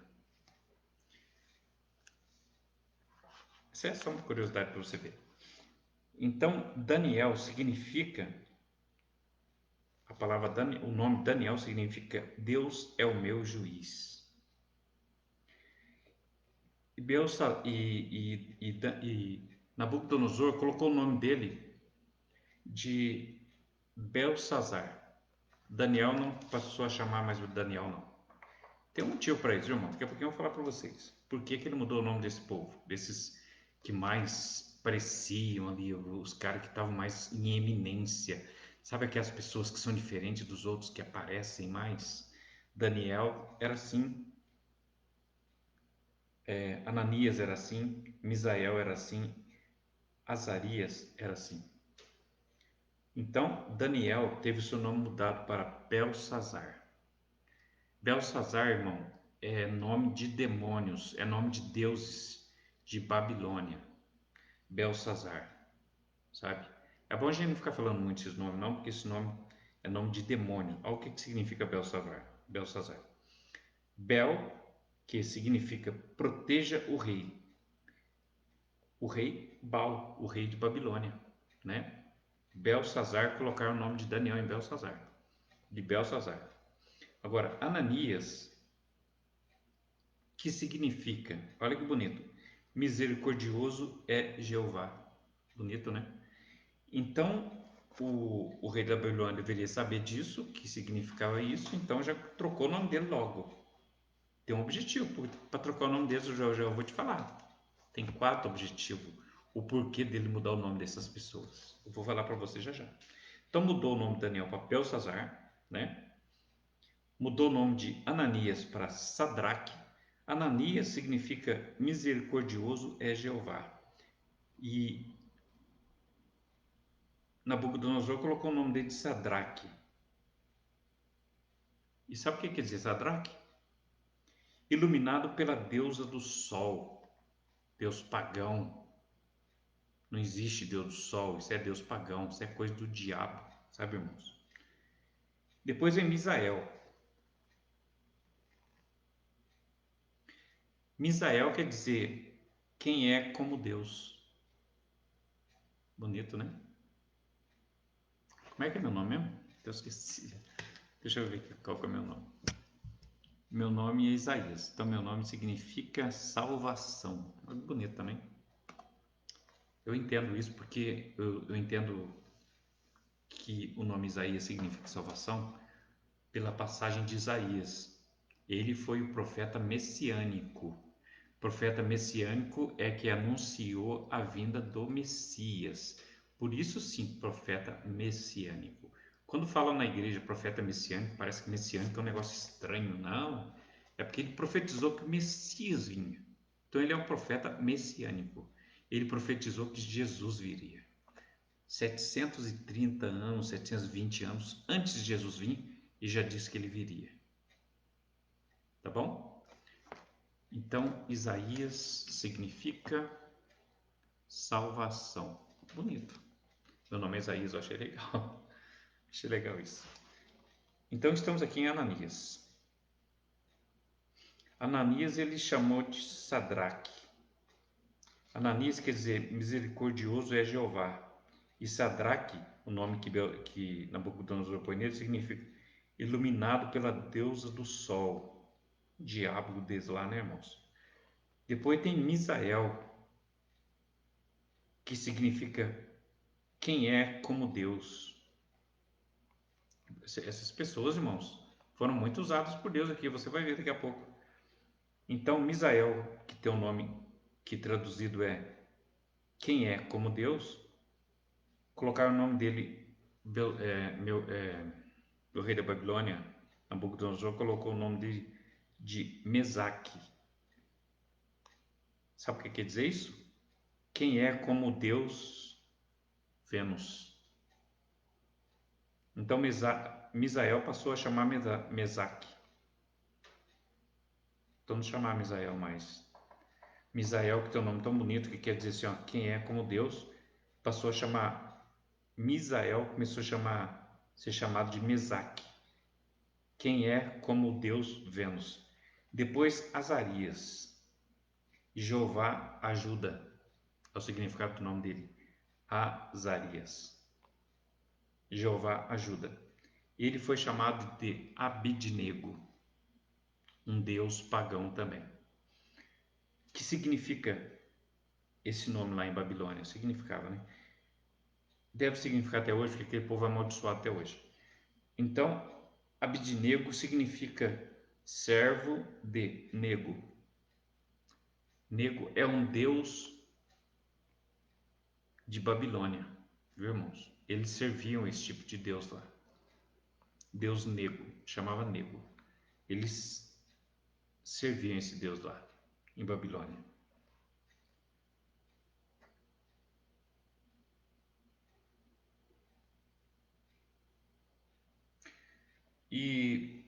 Isso é só uma curiosidade para você ver. Então, Daniel significa, a palavra o nome Daniel significa Deus é o meu juiz. E Nabucodonosor colocou o nome dele de Belsazar. Daniel não passou a chamar mais o Daniel, não. Tem um motivo para isso, irmão. Daqui a pouquinho eu vou falar para vocês. Por que ele mudou o nome desse povo? Desses que mais pareciam ali, os caras que estavam mais em eminência. Sabe aquelas pessoas que são diferentes dos outros, que aparecem mais? Daniel era assim, Ananias era assim, Misael era assim, Azarias era assim. Então, Daniel teve seu nome mudado para Belsazar. Belsazar, irmão, é nome de demônios, é nome de deuses de Babilônia. Belsazar, sabe? É bom a gente não ficar falando muito esses nomes, não, porque esse nome é nome de demônio. Olha o que significa Belsazar. Belsazar. Bel, que significa proteja o rei. O rei Baal, o rei de Babilônia, né? Belsazar, colocar o nome de Daniel em Belsazar, de Belsazar. Agora, Ananias, que significa, olha que bonito, misericordioso é Jeová. Bonito, né? Então, o rei da Babilônia deveria saber disso, que significava isso, então já trocou o nome dele logo. Tem um objetivo para trocar o nome dele, eu já vou te falar. Tem 4 objetivos, o porquê dele mudar o nome dessas pessoas. Eu vou falar para você já já. Então mudou o nome de Daniel para Belsazar, né? Mudou o nome de Ananias para Sadraque. Ananias significa misericordioso é Jeová. E Nabucodonosor colocou o nome dele de Sadraque. E sabe o que quer dizer Sadraque? Iluminado pela deusa do sol, Deus pagão. Não existe Deus do sol, isso é Deus pagão, isso é coisa do diabo, sabe, irmãos? Depois vem Misael. Misael quer dizer quem é como Deus. Bonito, né? Como é que é meu nome mesmo? Eu esqueci. Deixa eu ver aqui qual que é o meu nome. Meu nome é Isaías, então meu nome significa salvação. Olha que bonito também. Eu entendo isso porque eu entendo que o nome Isaías significa salvação pela passagem de Isaías. Ele foi o profeta messiânico. O profeta messiânico é que anunciou a vinda do Messias. Por isso, sim, profeta messiânico. Quando falam na igreja profeta messiânico, parece que messiânico é um negócio estranho. Não, é porque ele profetizou que o Messias vinha. Então, ele é um profeta messiânico. Ele profetizou que Jesus viria. 730 anos, 720 anos antes de Jesus vir, e já disse que ele viria. Tá bom? Então, Isaías significa salvação. Bonito. Meu nome é Isaías, eu achei legal. Achei legal isso. Então, estamos aqui em Ananias. Ananias ele chamou de Sadraque. Ananias quer dizer misericordioso é Jeová. E Sadraque, o nome que Nabucodonosor põe nele, significa iluminado pela deusa do sol. Diabo deles lá, né, irmãos? Depois tem Misael, que significa quem é como Deus. Essas pessoas, irmãos, foram muito usadas por Deus aqui, você vai ver daqui a pouco. Então, Misael, que tem um nome que traduzido é quem é como Deus, colocaram o nome dele, o rei da Babilônia, Nabucodonosor, colocou o nome dele de Mesaque. Sabe o que quer dizer isso? Quem é como Deus, Vênus. Então, Misael passou a chamar Mesaque. Então, não chamar Misael mais. Misael, que tem um nome tão bonito que quer dizer assim, ó, quem é como Deus, passou a chamar Misael, começou ser chamado de Mesaque. Quem é como Deus, Vênus. Depois, Azarias. Jeová ajuda. É o significado do nome dele. Azarias. Jeová ajuda. Ele foi chamado de Abidnego, um deus pagão também. Que significa esse nome lá em Babilônia? Significava, né? Deve significar até hoje, porque aquele povo é amaldiçoado até hoje. Então, Abidnego significa servo de Nego. Nego é um deus de Babilônia, viu, irmãos? Eles serviam esse tipo de deus lá. Deus Nego, chamava Nego. Eles serviam esse deus lá, em Babilônia. E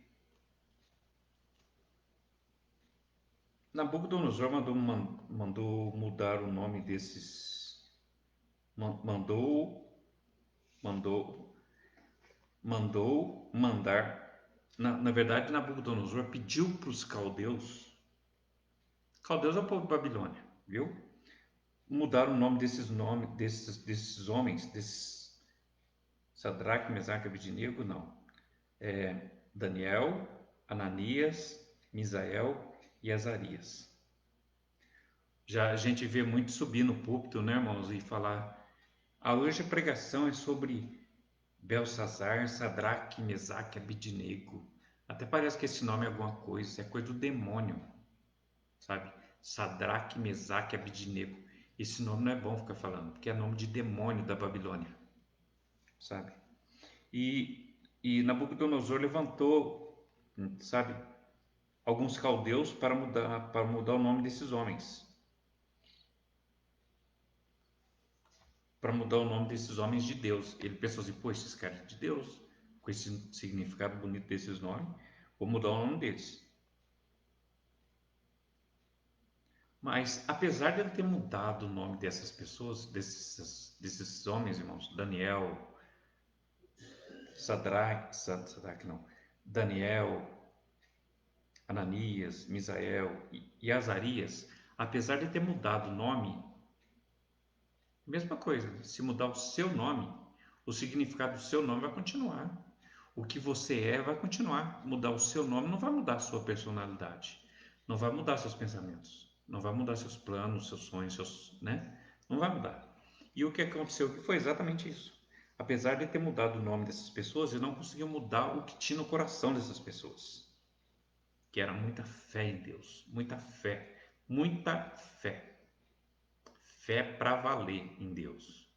Nabucodonosor mandou mudar o nome desses. Mandou mandar. Na verdade, Nabucodonosor pediu para os caldeus. Caldeus é o povo de Babilônia, viu? Mudar o nome desses homens, desses Sadraque, Mesaque e Abednego, não. Daniel, Ananias, Misael e Azarias. Já a gente vê muito subir no púlpito, né, irmãos, e falar. Hoje a pregação é sobre Belsazar, Sadraque, Mesaque e Abednego. Até parece que esse nome é alguma coisa, é coisa do demônio, sabe? Sadraque, Mesaque e Abednego. Esse nome não é bom ficar falando, porque é nome de demônio da Babilônia, sabe? E Nabucodonosor levantou, sabe, alguns caldeus para mudar o nome desses homens. Para mudar o nome desses homens de Deus. Ele pensou assim, pô, esses caras de Deus, com esse significado bonito desses nomes, vou mudar o nome deles. Mas, apesar de ele ter mudado o nome dessas pessoas, desses homens, irmãos, Daniel, Sadraque não, Daniel, Ananias, Misael e Azarias, Apesar de ter mudado o nome, mesma coisa, se mudar o seu nome, o significado do seu nome vai continuar. O que você é vai continuar. Mudar o seu nome não vai mudar a sua personalidade, não vai mudar seus pensamentos, não vai mudar seus planos, seus sonhos, né? Não vai mudar. E o que aconteceu aqui foi exatamente isso. Apesar de ter mudado o nome dessas pessoas, ele não conseguiu mudar o que tinha no coração dessas pessoas, que era muita fé em Deus, muita fé, fé para valer em Deus.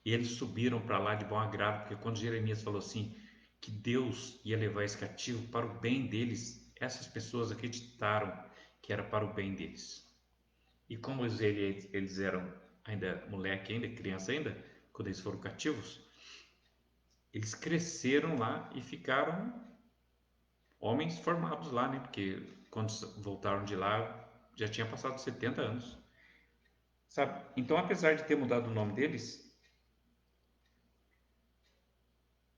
E eles subiram para lá de bom agrado, porque quando Jeremias falou assim, que Deus ia levar esse cativo para o bem deles, essas pessoas acreditaram que era para o bem deles. E como eles eram ainda moleque, ainda criança ainda, quando eles foram cativos, eles cresceram lá e ficaram homens formados lá, né? Porque quando voltaram de lá já tinha passado 70 anos, sabe? Então, apesar de ter mudado o nome deles,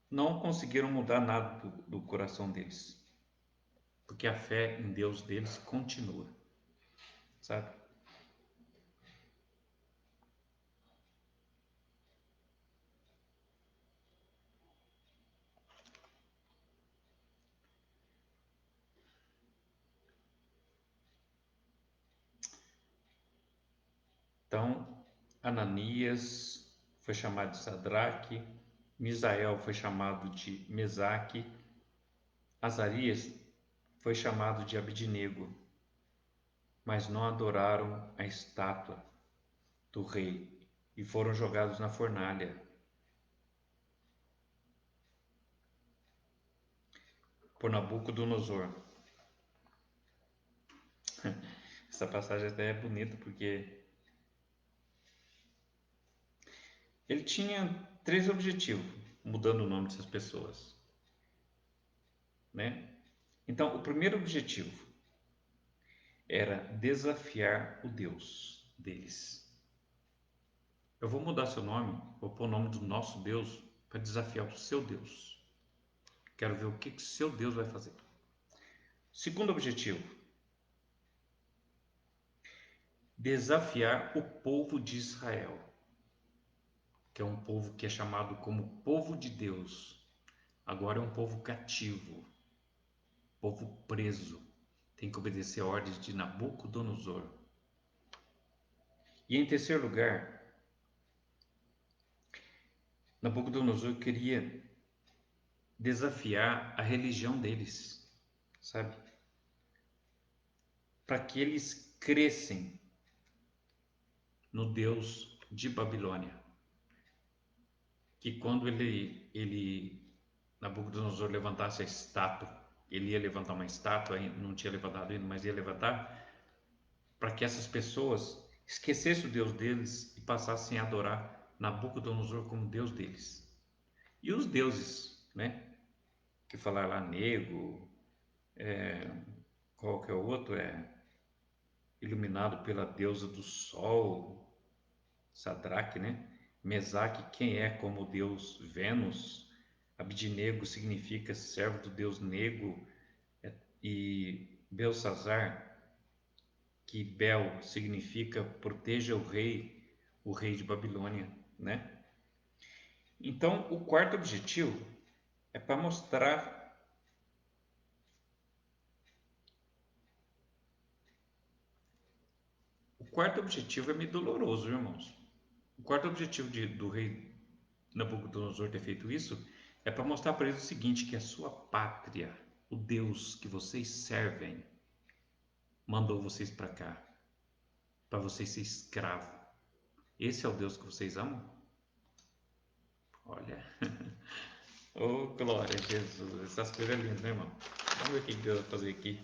não conseguiram mudar nada do coração deles, porque a fé em Deus deles continua, sabe? Então, Ananias foi chamado de Sadraque, Misael foi chamado de Mesaque, Azarias foi chamado de Abidnego, mas não adoraram a estátua do rei e foram jogados na fornalha. Por Nabucodonosor. Essa passagem até é bonita porque ele tinha três objetivos, mudando o nome dessas pessoas, né? Então, o primeiro objetivo era desafiar o Deus deles. Eu vou mudar seu nome, vou pôr o nome do nosso Deus para desafiar o seu Deus. Quero ver o que o seu Deus vai fazer. Segundo objetivo, desafiar o povo de Israel, que é um povo que é chamado como povo de Deus. Agora é um povo cativo, povo preso, tem que obedecer a ordens de Nabucodonosor. E em terceiro lugar, Nabucodonosor queria desafiar a religião deles, sabe? Para que eles crescem no Deus de Babilônia. Que quando Nabucodonosor levantasse a estátua, ele ia levantar uma estátua, não tinha levantado ainda, mas ia levantar, para que essas pessoas esquecessem o Deus deles e passassem a adorar Nabucodonosor como Deus deles. E os deuses, né? Que falar lá Nego, qual que é o outro? Iluminado pela deusa do sol, Sadraque, né? Mesaque, quem é como Deus Vênus. Abidnego significa servo do Deus Nego. E Belsazar, que Bel significa proteja o rei de Babilônia, né? Então, o quarto objetivo é para mostrar. O quarto objetivo é meio doloroso, irmãos. O quarto objetivo do rei Nabucodonosor ter feito isso é para mostrar para eles o seguinte, que a sua pátria, o Deus que vocês servem, mandou vocês para cá, para vocês ser escravo. Esse é o Deus que vocês amam? Olha, oh glória a Jesus, essas coisas é lindas, né, irmão? Vamos ver o que Deus vai fazer aqui.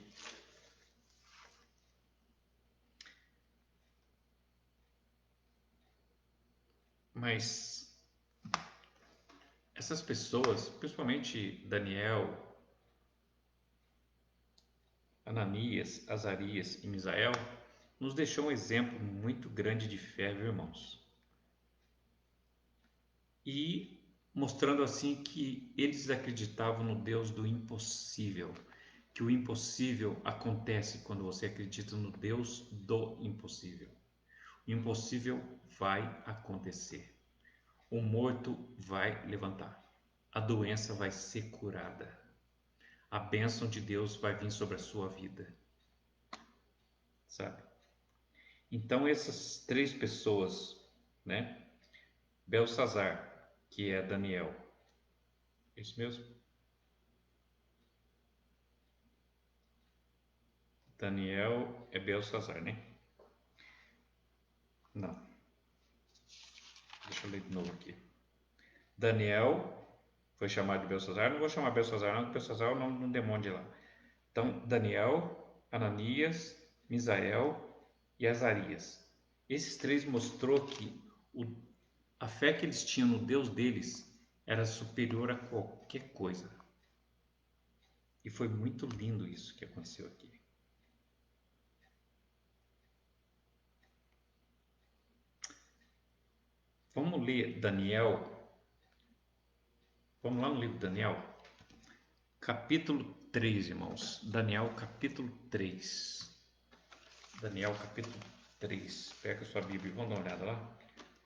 Mas essas pessoas, principalmente Daniel, Ananias, Azarias e Misael, nos deixou um exemplo muito grande de fé, viu, irmãos? E mostrando assim que eles acreditavam no Deus do impossível, que o impossível acontece quando você acredita no Deus do impossível. O impossível vai acontecer. O morto vai levantar. A doença vai ser curada. A bênção de Deus vai vir sobre a sua vida. Sabe? Então essas três pessoas, né? Belsazar, que é Daniel. Isso mesmo? Daniel é Belsazar, né? Não. Deixa eu ler de novo aqui. Daniel foi chamado de Belsazar. Não vou chamar Belsazar, não, porque Belsazar é o nome de um demônio de lá. Então, Daniel, Ananias, Misael e Azarias. Esses três mostrou que a fé que eles tinham no Deus deles era superior a qualquer coisa. E foi muito lindo isso que aconteceu aqui. Vamos ler Daniel. Vamos lá no livro de Daniel, capítulo 3, irmãos. Daniel, capítulo 3. Daniel, capítulo 3. Pega a sua Bíblia e vamos dar uma olhada lá.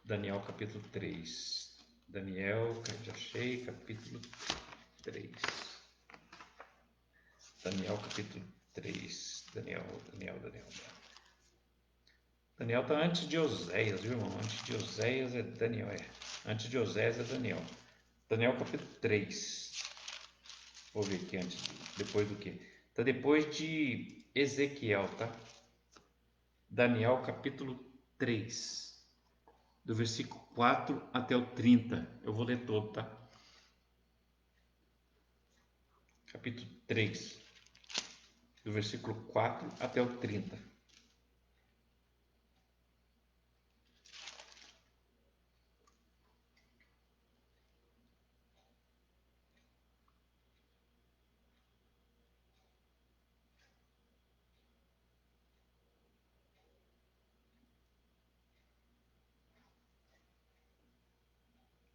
Daniel, capítulo 3. Daniel, já achei, capítulo 3. Daniel, capítulo 3. Daniel. Daniel está antes de Oséias, viu, irmão? Antes de Oséias é Daniel, Antes de Oséias é Daniel. Daniel, capítulo 3. Vou ver aqui antes, depois do que? Está depois de Ezequiel, tá? Daniel, capítulo 3. Do versículo 4 até o 30. Eu vou ler todo, tá? Capítulo 3. Do versículo 4 até o 30.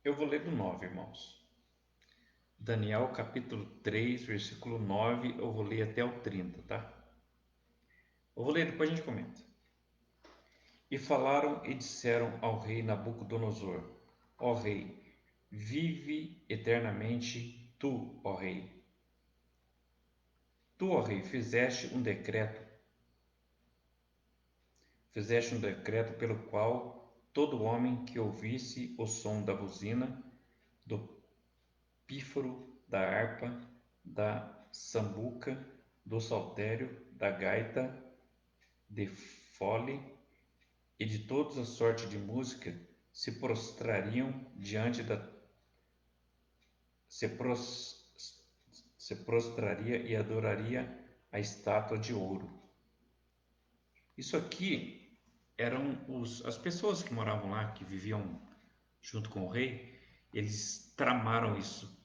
Eu vou ler do 9, irmãos. Daniel, capítulo 3, versículo 9, eu vou ler até o 30, tá? Eu vou ler, depois a gente comenta. E falaram e disseram ao rei Nabucodonosor: Ó rei, vive eternamente tu, ó rei. Tu, ó rei, fizeste um decreto pelo qual todo homem que ouvisse o som da buzina, do pífaro, da harpa, da sambuca, do saltério, da gaita, de fole e de toda a sorte de música se prostrariam diante da se, pros, se prostraria e adoraria a estátua de ouro. Isso aqui eram as pessoas que moravam lá, que viviam junto com o rei. Eles tramaram isso.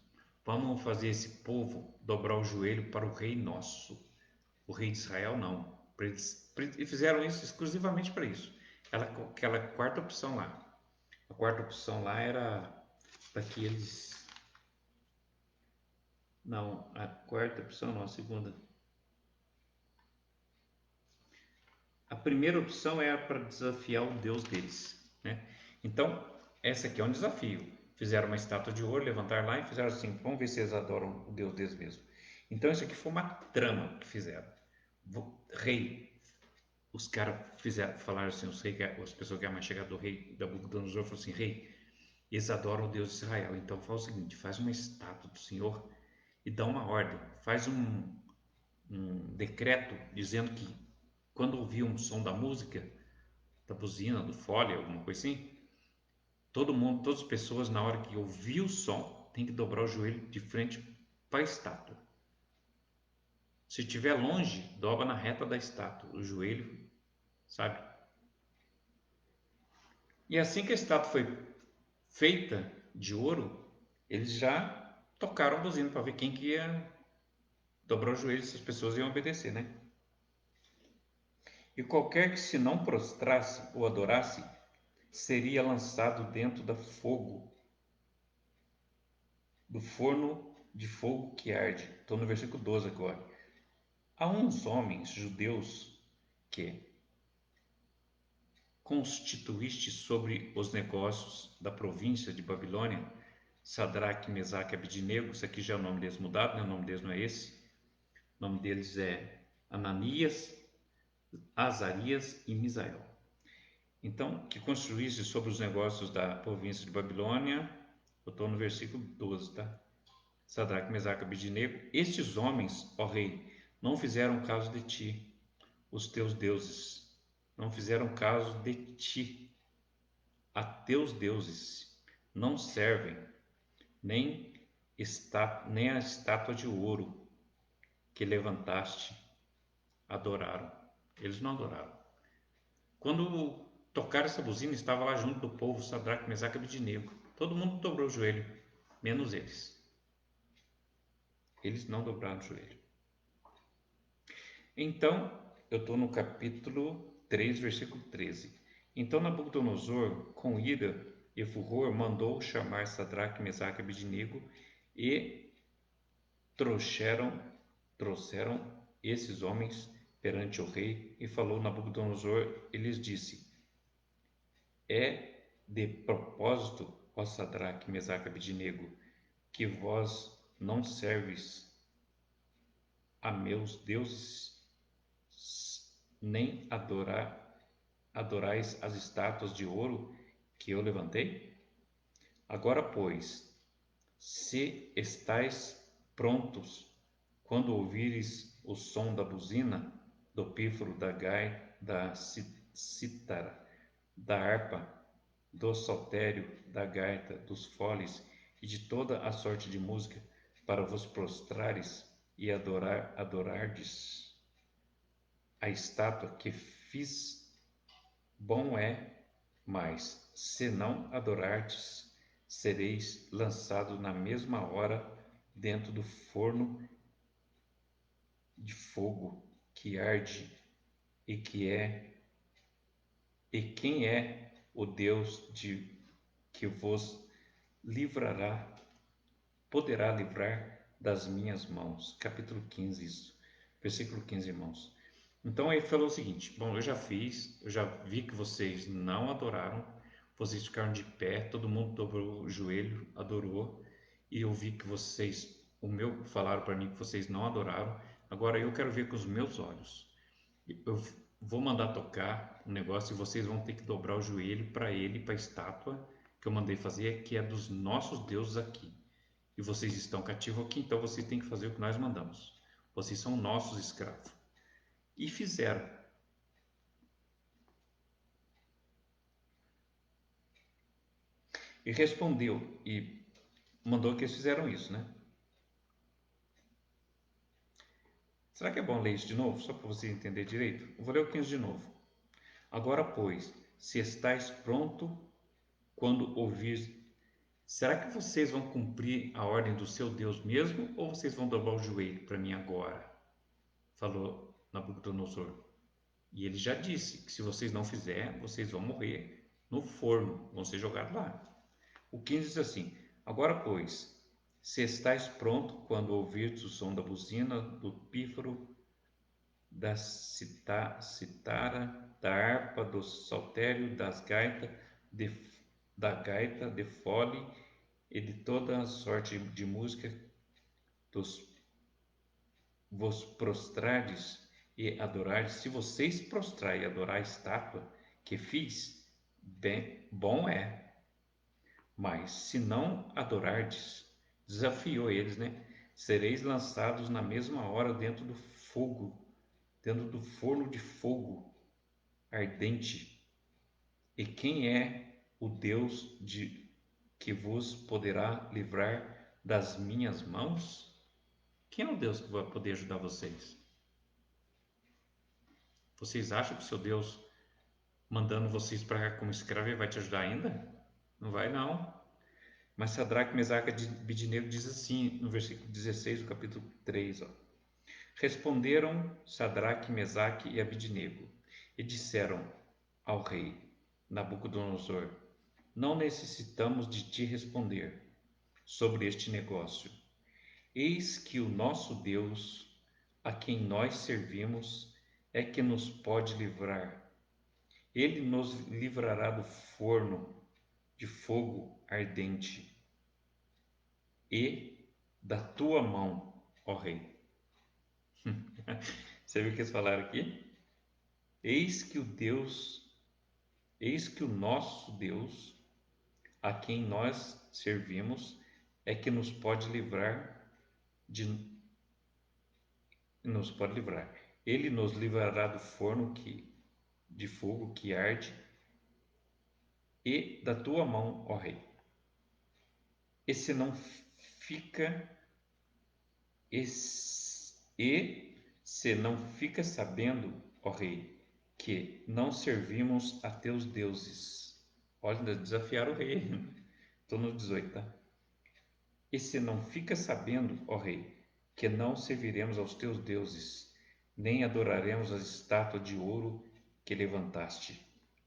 Vamos fazer esse povo dobrar o joelho para o rei nosso. O rei de Israel não. E fizeram isso exclusivamente para isso. Aquela quarta opção lá. A quarta opção lá era para que eles. Não, a quarta opção não, a segunda. A primeira opção era para desafiar o Deus deles, né? Então, essa aqui é um desafio. Fizeram uma estátua de ouro, levantaram lá e fizeram assim: vamos ver se eles adoram o Deus deles mesmo. Então, isso aqui foi uma trama que fizeram. Rei, os caras falaram assim, as pessoas que eram mais chegadas do rei da Nabucodonosor falaram assim: rei, eles adoram o Deus de Israel. Então, faz o seguinte: faz uma estátua do Senhor e dá uma ordem, faz um decreto dizendo que quando ouvir um som da música, da buzina, do fole, alguma coisa assim, todo mundo, todas as pessoas, na hora que ouvir o som, tem que dobrar o joelho de frente para a estátua. Se estiver longe, dobra na reta da estátua, o joelho, sabe? E assim que a estátua foi feita de ouro, eles já tocaram a buzina para ver quem que ia dobrar o joelho, se as pessoas iam obedecer, né? E qualquer que se não prostrasse ou adorasse, seria lançado dentro do forno de fogo que arde. Estou no versículo 12 agora. há uns homens judeus que constituíste sobre os negócios da província de Babilônia, Sadraque, Mesaque e Abidnego. Isso aqui já é o nome deles mudado, né? O nome deles não é esse. O nome deles é Ananias, Azarias e Misael. Então, que construísse sobre os negócios da província de Babilônia, eu estou no versículo 12, tá? Sadraque, Mesaque e Abidnego, estes homens, ó rei, não fizeram caso de ti, os teus deuses, não fizeram caso de ti, a teus deuses, não servem, nem, nem a estátua de ouro que levantaste, adoraram. Eles não adoraram. Quando tocaram essa buzina, estava lá junto do povo Sadraque, Mesaque e Abidnego. Todo mundo dobrou o joelho, menos eles. Eles não dobraram o joelho. Então, eu estou no capítulo 3, versículo 13. Então Nabucodonosor, com ira e furor, mandou chamar Sadraque, Mesaque e Abidnego e trouxeram esses homens perante o rei, e falou Nabucodonosor e lhes disse: é de propósito, ó Sadraque, Mesaque e Abidnego, que vós não serves a meus deuses, nem adorais as estátuas de ouro que eu levantei? Agora, pois, se estáis prontos, quando ouvires o som da buzina, do pífaro, da gaita, da cítara, da harpa, do saltério, da gaita, dos foles e de toda a sorte de música, para vos prostrares e adorardes a estátua que fiz, bom é, mas se não adorardes, sereis lançados na mesma hora dentro do forno de fogo que arde, e quem é o Deus que vos livrará, poderá livrar das minhas mãos. Capítulo 15, isso. Versículo 15, irmãos. Então ele falou o seguinte: bom, eu já vi que vocês não adoraram, vocês ficaram de pé, todo mundo dobrou o joelho, adorou, e eu vi que falaram para mim que vocês não adoraram. Agora eu quero ver com os meus olhos. Eu vou mandar tocar um negócio e vocês vão ter que dobrar o joelho para ele, para a estátua que eu mandei fazer, que é dos nossos deuses aqui. E vocês estão cativos aqui, então vocês têm que fazer o que nós mandamos. Vocês são nossos escravos. E fizeram. E respondeu e mandou que eles fizeram isso, né? Será que é bom ler isso de novo, só para você entender direito? Eu vou ler o 15 de novo. Agora, pois, se estáis pronto quando ouvir, será que vocês vão cumprir a ordem do seu Deus mesmo, ou vocês vão dobrar o joelho para mim agora? Falou Nabucodonosor. E ele já disse que se vocês não fizerem, vocês vão morrer no forno, vão ser jogados lá. O 15 diz assim: agora, pois, se estáis pronto quando ouvirdes o som da buzina, do pífaro, da citara, da harpa, do saltério, da gaita, de fole e de toda a sorte de música, dos, vos prostrardes e adorardes. Se vocês prostrar e adorar a estátua que fiz, bem, bom é. Mas se não adorardes, desafiou eles, né? Sereis lançados na mesma hora dentro do fogo, dentro do forno de fogo ardente. E quem é o Deus que vos poderá livrar das minhas mãos? Quem é o Deus que vai poder ajudar vocês? Vocês acham que o seu Deus, mandando vocês para cá como escravo, vai te ajudar ainda? Não vai, não. Mas Sadraque, Mesaque e Abidnego diz assim no versículo 16 do capítulo 3, ó. Responderam Sadraque, Mesaque e Abidnego e disseram ao rei Nabucodonosor: não necessitamos de te responder sobre este negócio. Eis que o nosso Deus a quem nós servimos é que nos pode livrar. Ele nos livrará do forno de fogo ardente e da tua mão, ó rei. Você viu o que eles falaram aqui? Eis que o Deus, eis que o nosso Deus, a quem nós servimos, é que de nos pode livrar. Ele nos livrará do forno de fogo que arde e da tua mão, ó rei. E se não fica e se não fica sabendo, ó rei, que não servimos a teus deuses. Olha, desafiar o rei. Estou no 18, tá? E se não fica sabendo, ó rei, que não serviremos aos teus deuses, nem adoraremos a estátua de ouro que levantaste.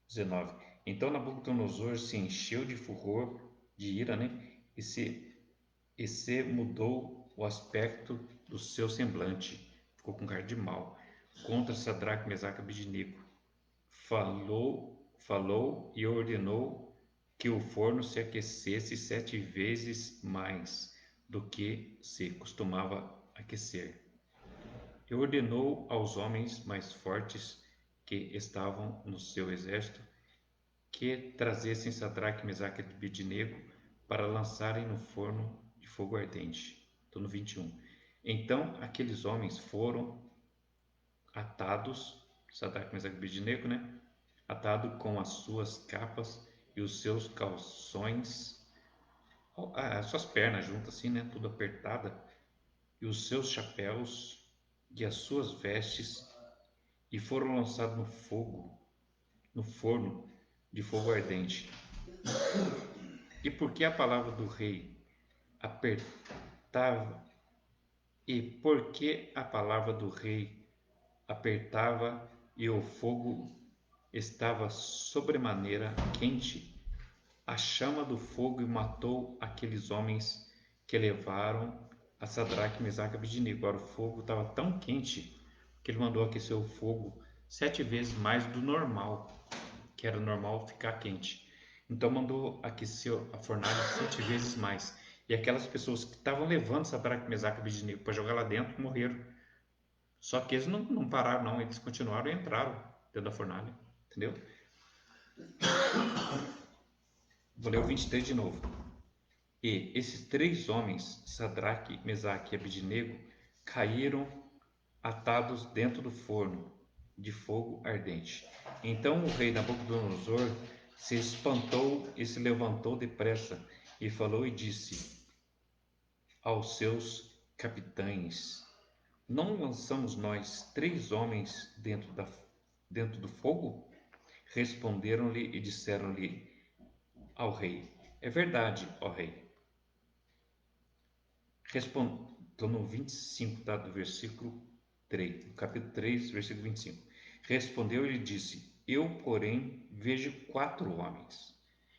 19. Então Nabucodonosor se encheu de furor, de ira, né? E se mudou o aspecto do seu semblante, ficou com cara de mal, contra Sadraque, Mesaque e Abednego. Falou e ordenou que o forno se aquecesse 7 vezes mais do que se costumava aquecer. E ordenou aos homens mais fortes que estavam no seu exército que trazessem Sadraque, Mesaque e Abednego para lançarem no forno de fogo ardente. Estou no 21. Então aqueles homens foram atados, Sadraque, Mesaque e Abednego, né? Atado com as suas capas e os seus calções, as suas pernas juntas assim, né? Tudo apertada, e os seus chapéus e as suas vestes, e foram lançados no fogo, no forno de fogo ardente. E porque a palavra do rei apertava, e porque a palavra do rei apertava e o fogo estava sobremaneira quente, a chama do fogo matou aqueles homens que levaram a Sadraque, Mesaque e Abednego. Agora o fogo estava tão quente que ele mandou aquecer o fogo 7 vezes mais do normal, que era normal ficar quente. Então mandou aquecer a fornalha 7 vezes mais. E aquelas pessoas que estavam levando Sadraque, Mesaque e Abednego para jogar lá dentro morreram. Só que eles não pararam, não. Eles continuaram e entraram dentro da fornalha. Entendeu? Vou ler o 23 de novo. E esses 3 homens, Sadraque, Mesaque e Abednego, caíram atados dentro do forno de fogo ardente. Então o rei Nabucodonosor se espantou e se levantou depressa e falou e disse aos seus capitães: Não lançamos nós 3 homens dentro do fogo? Responderam-lhe e disseram-lhe ao rei: É verdade, ó rei. Estou no 25, tá? Do versículo 3, capítulo 3, versículo 25. Respondeu e disse: Eu, porém, vejo 4 homens.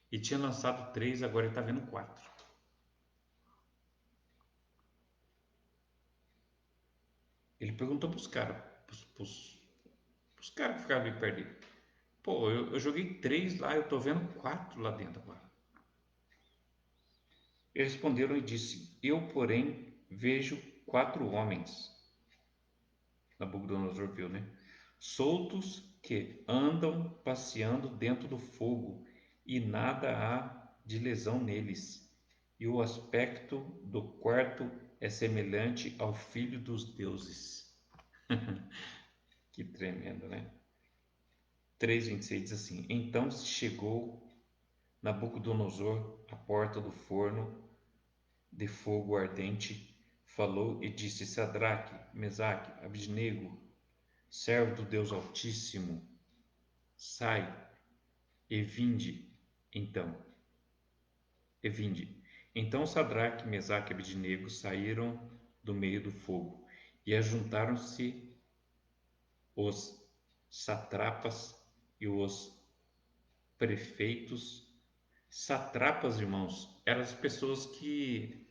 E tinha lançado 3, agora ele está vendo 4. Ele perguntou para os caras, os caras que ficaram ali perto dele: Pô, eu joguei 3 lá, eu estou vendo 4 lá dentro agora. Eles responderam e disse: Eu, porém, vejo 4 homens. Nabucodonosor viu, né? Soltos que andam passeando dentro do fogo, e nada há de lesão neles. E o aspecto do quarto é semelhante ao filho dos deuses. Que tremendo, né? 3:26 diz assim: Então se chegou Nabucodonosor à porta do forno de fogo ardente, falou e disse: Sadraque, Mesaque, Abednego, servo do Deus Altíssimo, sai e vinde. Então, e vinde. Então Sadraque, Mesaque e Abednego saíram do meio do fogo, e ajuntaram-se os satrapas e os prefeitos. Satrapas, irmãos, eram as pessoas que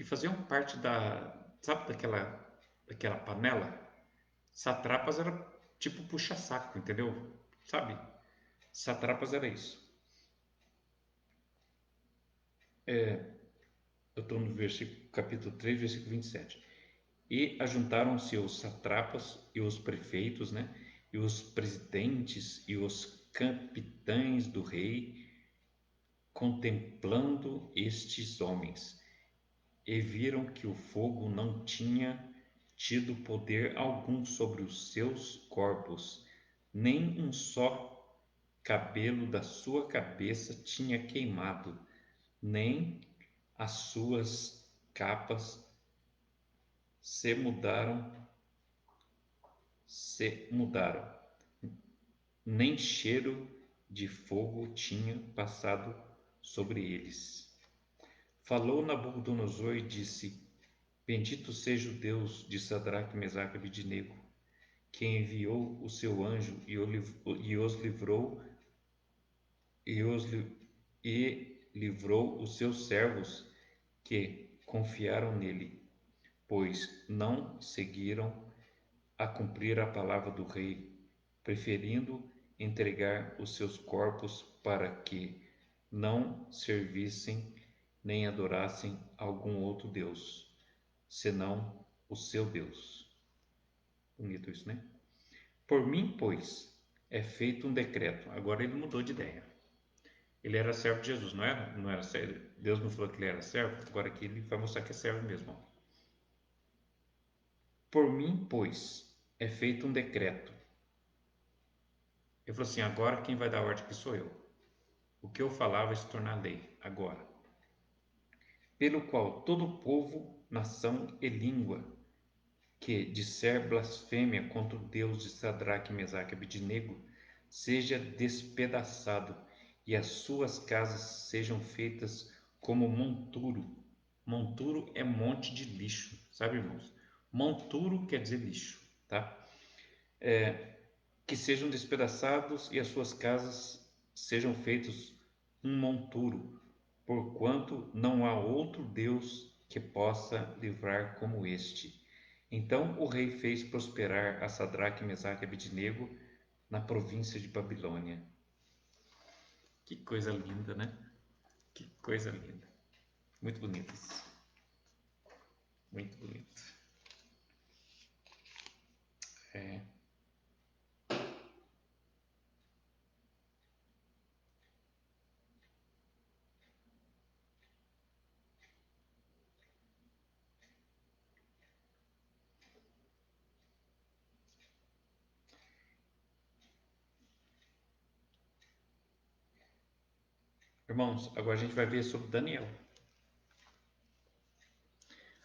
faziam parte sabe daquela daquela panela. Satrapas era tipo puxa-saco, entendeu? Sabe? Satrapas era isso. Eu estou no versículo, capítulo 3, versículo 27. E ajuntaram-se os satrapas e os prefeitos, né? E os presidentes e os capitães do rei, contemplando estes homens, e viram que o fogo não tinha tido poder algum sobre os seus corpos, nem um só cabelo da sua cabeça tinha queimado, nem as suas capas se mudaram, nem cheiro de fogo tinha passado sobre eles. Falou Nabucodonosor e disse: Bendito seja o Deus de Sadraque, Mesaque e Abednego, que enviou o seu anjo e os livrou e, livrou os seus servos que confiaram nele, pois não seguiram a cumprir a palavra do rei, preferindo entregar os seus corpos para que não servissem nem adorassem algum outro Deus, senão o seu Deus. Bonito isso, né? Por mim, pois, é feito um decreto. Agora ele mudou de ideia. Ele era servo de Jesus, não era? Não era servo. Deus não falou que ele era servo, agora aqui ele vai mostrar que é servo mesmo. Por mim, pois, é feito um decreto. Ele falou assim: agora quem vai dar ordem aqui sou eu. O que eu falar vai se tornar lei, agora. Pelo qual todo povo, nação e língua que disser blasfêmia contra o Deus de Sadraque, Mesaque e Abednego seja despedaçado e as suas casas sejam feitas como monturo. Monturo é monte de lixo, sabe, irmãos? Monturo quer dizer lixo, tá? Que sejam despedaçados e as suas casas sejam feitos um monturo, porquanto não há outro Deus que possa livrar como este. Então o rei fez prosperar a Sadraque, Mesaque e Abednego na província de Babilônia. Que coisa linda, né? Que coisa linda. Muito bonito isso. Muito bonito. É. Irmãos, agora a gente vai ver sobre Daniel.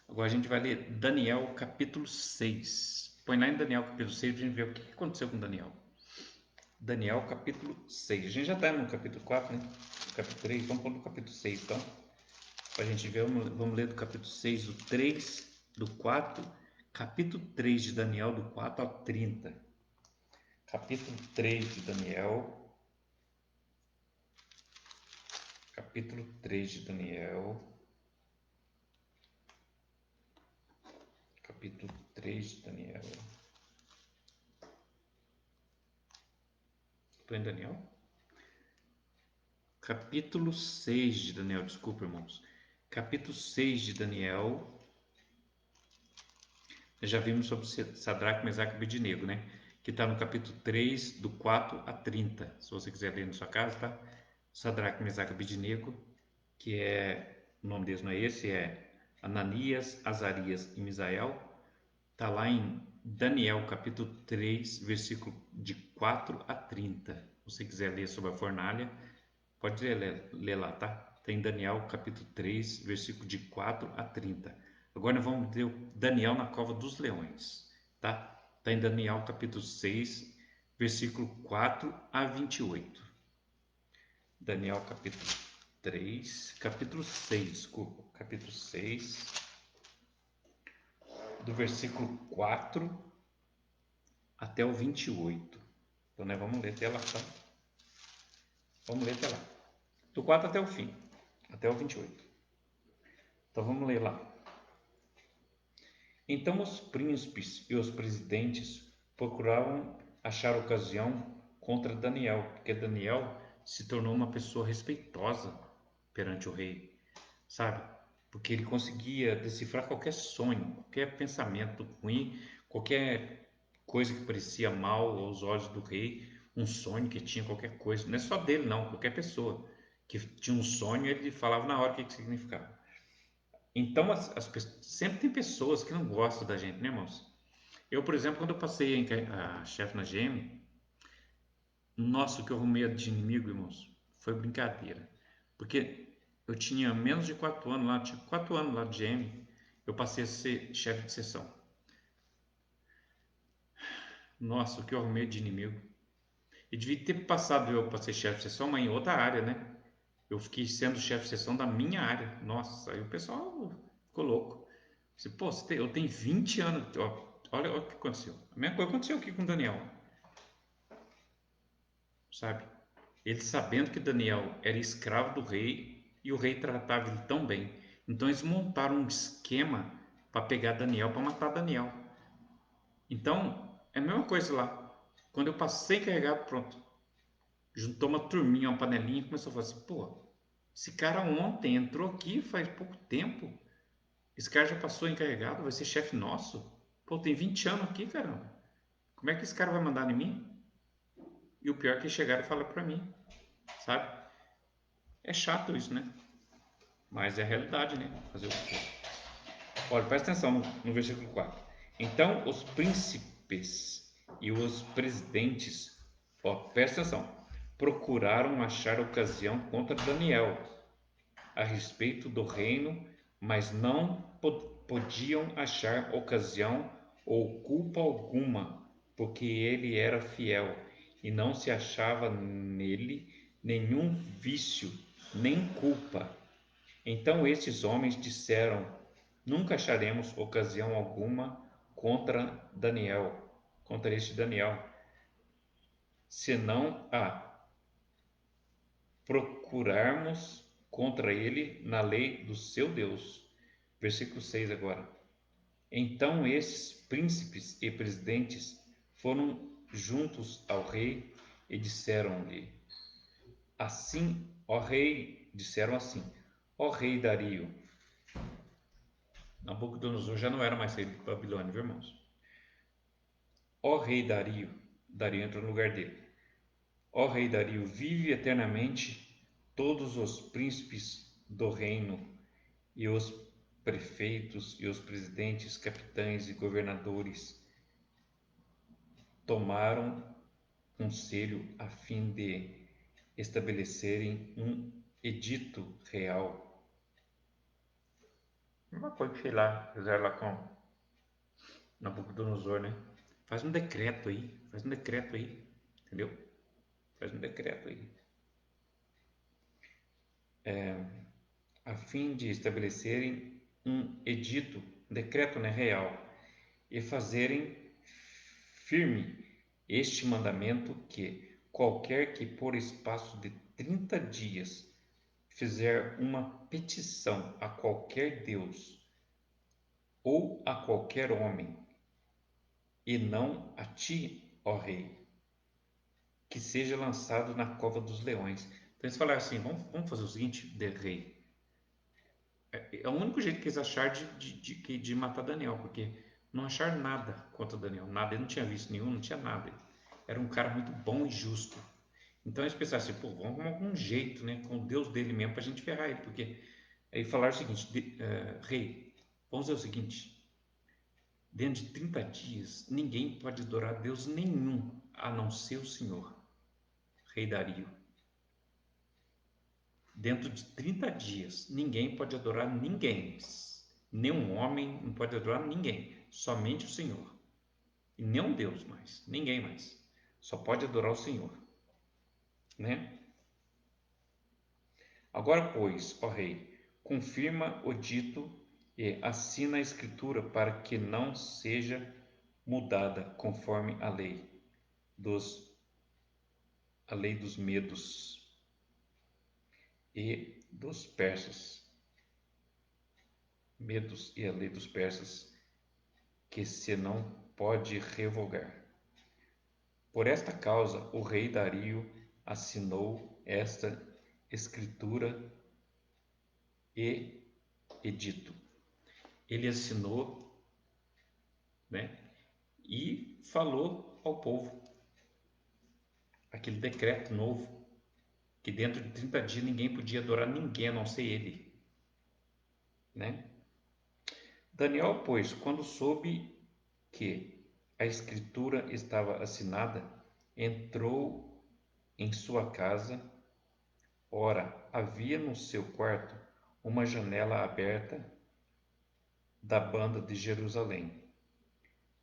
Agora a gente vai ler Daniel capítulo 6. Põe lá em Daniel capítulo 6 para a gente ver o que aconteceu com Daniel. Daniel capítulo 6. A gente já está no capítulo 4, né? Capítulo 3. Vamos pôr no capítulo 6 então. Para a gente ver, vamos ler do capítulo 6, do 3, do 4. Capítulo 3 de Daniel, do 4 ao 30. Capítulo 3 de Daniel. Capítulo 3 de Daniel. Capítulo 3 de Daniel. Estou em Daniel? Capítulo 6 de Daniel, desculpa, irmãos. Capítulo 6 de Daniel. Já vimos sobre Sadraque, Mesaque e Abednego, né? Que está no capítulo 3, do 4 a 30. Se você quiser ler na sua casa, tá? Sadraque, Mesaque e Abednego, que é, o nome deles não é esse, é Ananias, Azarias e Misael. Está lá em Daniel, capítulo 3, versículo de 4 a 30. Se você quiser ler sobre a fornalha, pode ler lá, tá? Tem Daniel, capítulo 3, versículo de 4 a 30. Agora nós vamos ler Daniel na cova dos leões, tá? Está em Daniel, capítulo 6, versículo 4 a 28. Daniel, capítulo 3, capítulo 6, desculpa, capítulo 6, do versículo 4 até o 28. Então, nós vamos ler até lá, tá? Vamos ler até lá. Do 4 até o fim, até o 28. Então, vamos ler lá. Então os príncipes e os presidentes procuravam achar ocasião contra Daniel, porque Daniel se tornou uma pessoa respeitosa perante o rei, sabe? Porque ele conseguia decifrar qualquer sonho, qualquer pensamento ruim, qualquer coisa que parecia mal aos olhos do rei, um sonho que tinha qualquer coisa, não é só dele não, qualquer pessoa que tinha um sonho, ele falava na hora o que significava. Então, sempre tem pessoas que não gostam da gente, né, irmãos? Eu, por exemplo, quando eu passei a chefe na GM, nossa, o que eu arrumei de inimigo, irmãos, foi brincadeira. Porque eu tinha menos de 4 anos lá, tinha 4 anos lá de GM, eu passei a ser chefe de seção. Nossa, o que eu arrumei de inimigo. E devia ter passado eu para ser chefe de seção, mas em outra área, né? Eu fiquei sendo chefe de seção da minha área. Nossa, aí o pessoal ficou louco. Pô, eu tenho 20 anos. Olha o que aconteceu. A mesma coisa aconteceu aqui com o Daniel, sabe? Ele sabendo que Daniel era escravo do rei e o rei tratava ele tão bem. Então eles montaram um esquema para pegar Daniel, para matar Daniel. Então é a mesma coisa lá. Quando eu passei encarregado, pronto. Juntou uma turminha, uma panelinha e começou a falar assim: pô, esse cara ontem entrou aqui faz pouco tempo. Esse cara já passou encarregado, vai ser chefe nosso. Pô, tem 20 anos aqui, caramba. Como é que esse cara vai mandar em mim? E o pior é que chegaram e falaram pra mim, sabe? É chato isso, né? Mas é a realidade, né? Fazer o quê? Olha, presta atenção no versículo 4. Então os príncipes e os presidentes, ó, presta atenção, procuraram achar ocasião contra Daniel a respeito do reino, mas não podiam achar ocasião ou culpa alguma, porque ele era fiel e não se achava nele nenhum vício, nem culpa. Então estes homens disseram: nunca acharemos ocasião alguma contra Daniel, contra este Daniel, senão a procurarmos contra ele na lei do seu Deus. Versículo 6 agora. Então esses príncipes e presidentes foram juntos ao rei e disseram-lhe assim, ó rei, disseram assim, ó rei Dario. Nabucodonosor já não era mais rei de Babilônia, viu, irmãos? Ó rei Dario, Dario entrou no lugar dele. Ó rei Dario, vive eternamente. Todos os príncipes do reino e os prefeitos e os presidentes, capitães e governadores tomaram conselho a fim de estabelecerem um edito real. Uma coisa que sei lá, fizeram lá com Nabucodonosor, né? Faz um decreto aí, entendeu? Faz um decreto aí, a fim de estabelecerem um edito, um decreto, né, real, e fazerem firme este mandamento que qualquer que por espaço de 30 dias fizer uma petição a qualquer Deus ou a qualquer homem, e não a ti, ó rei, que seja lançado na cova dos leões. Então eles falaram assim: vamos fazer o seguinte, de rei. É o único jeito que eles acharam de matar Daniel, porque não acharam nada contra Daniel, nada, ele não tinha visto nenhum, não tinha nada. Era um cara muito bom e justo. Então eles pensaram assim: pô, vamos arrumar algum jeito, né, com o Deus dele mesmo, para a gente ferrar ele, porque aí falaram o seguinte: rei, vamos dizer o seguinte, dentro de 30 dias, ninguém pode adorar Deus nenhum, a não ser o Senhor, rei Dario. Dentro de 30 dias, ninguém pode adorar ninguém. Nenhum homem não pode adorar ninguém, somente o Senhor. E nenhum Deus mais, ninguém mais. Só pode adorar o Senhor, né? Agora, pois, ó rei, confirma o dito e assina a escritura para que não seja mudada conforme dos a lei dos medos e dos persas. Medos e a lei dos persas. que se não pode revogar. Por esta causa, o rei Dario assinou esta escritura e edito. Ele assinou, né, e falou ao povo aquele decreto novo, que dentro de 30 dias ninguém podia adorar ninguém a não ser ele, né? Daniel, pois, quando soube que a escritura estava assinada, entrou em sua casa. Ora, havia no seu quarto uma janela aberta da banda de Jerusalém,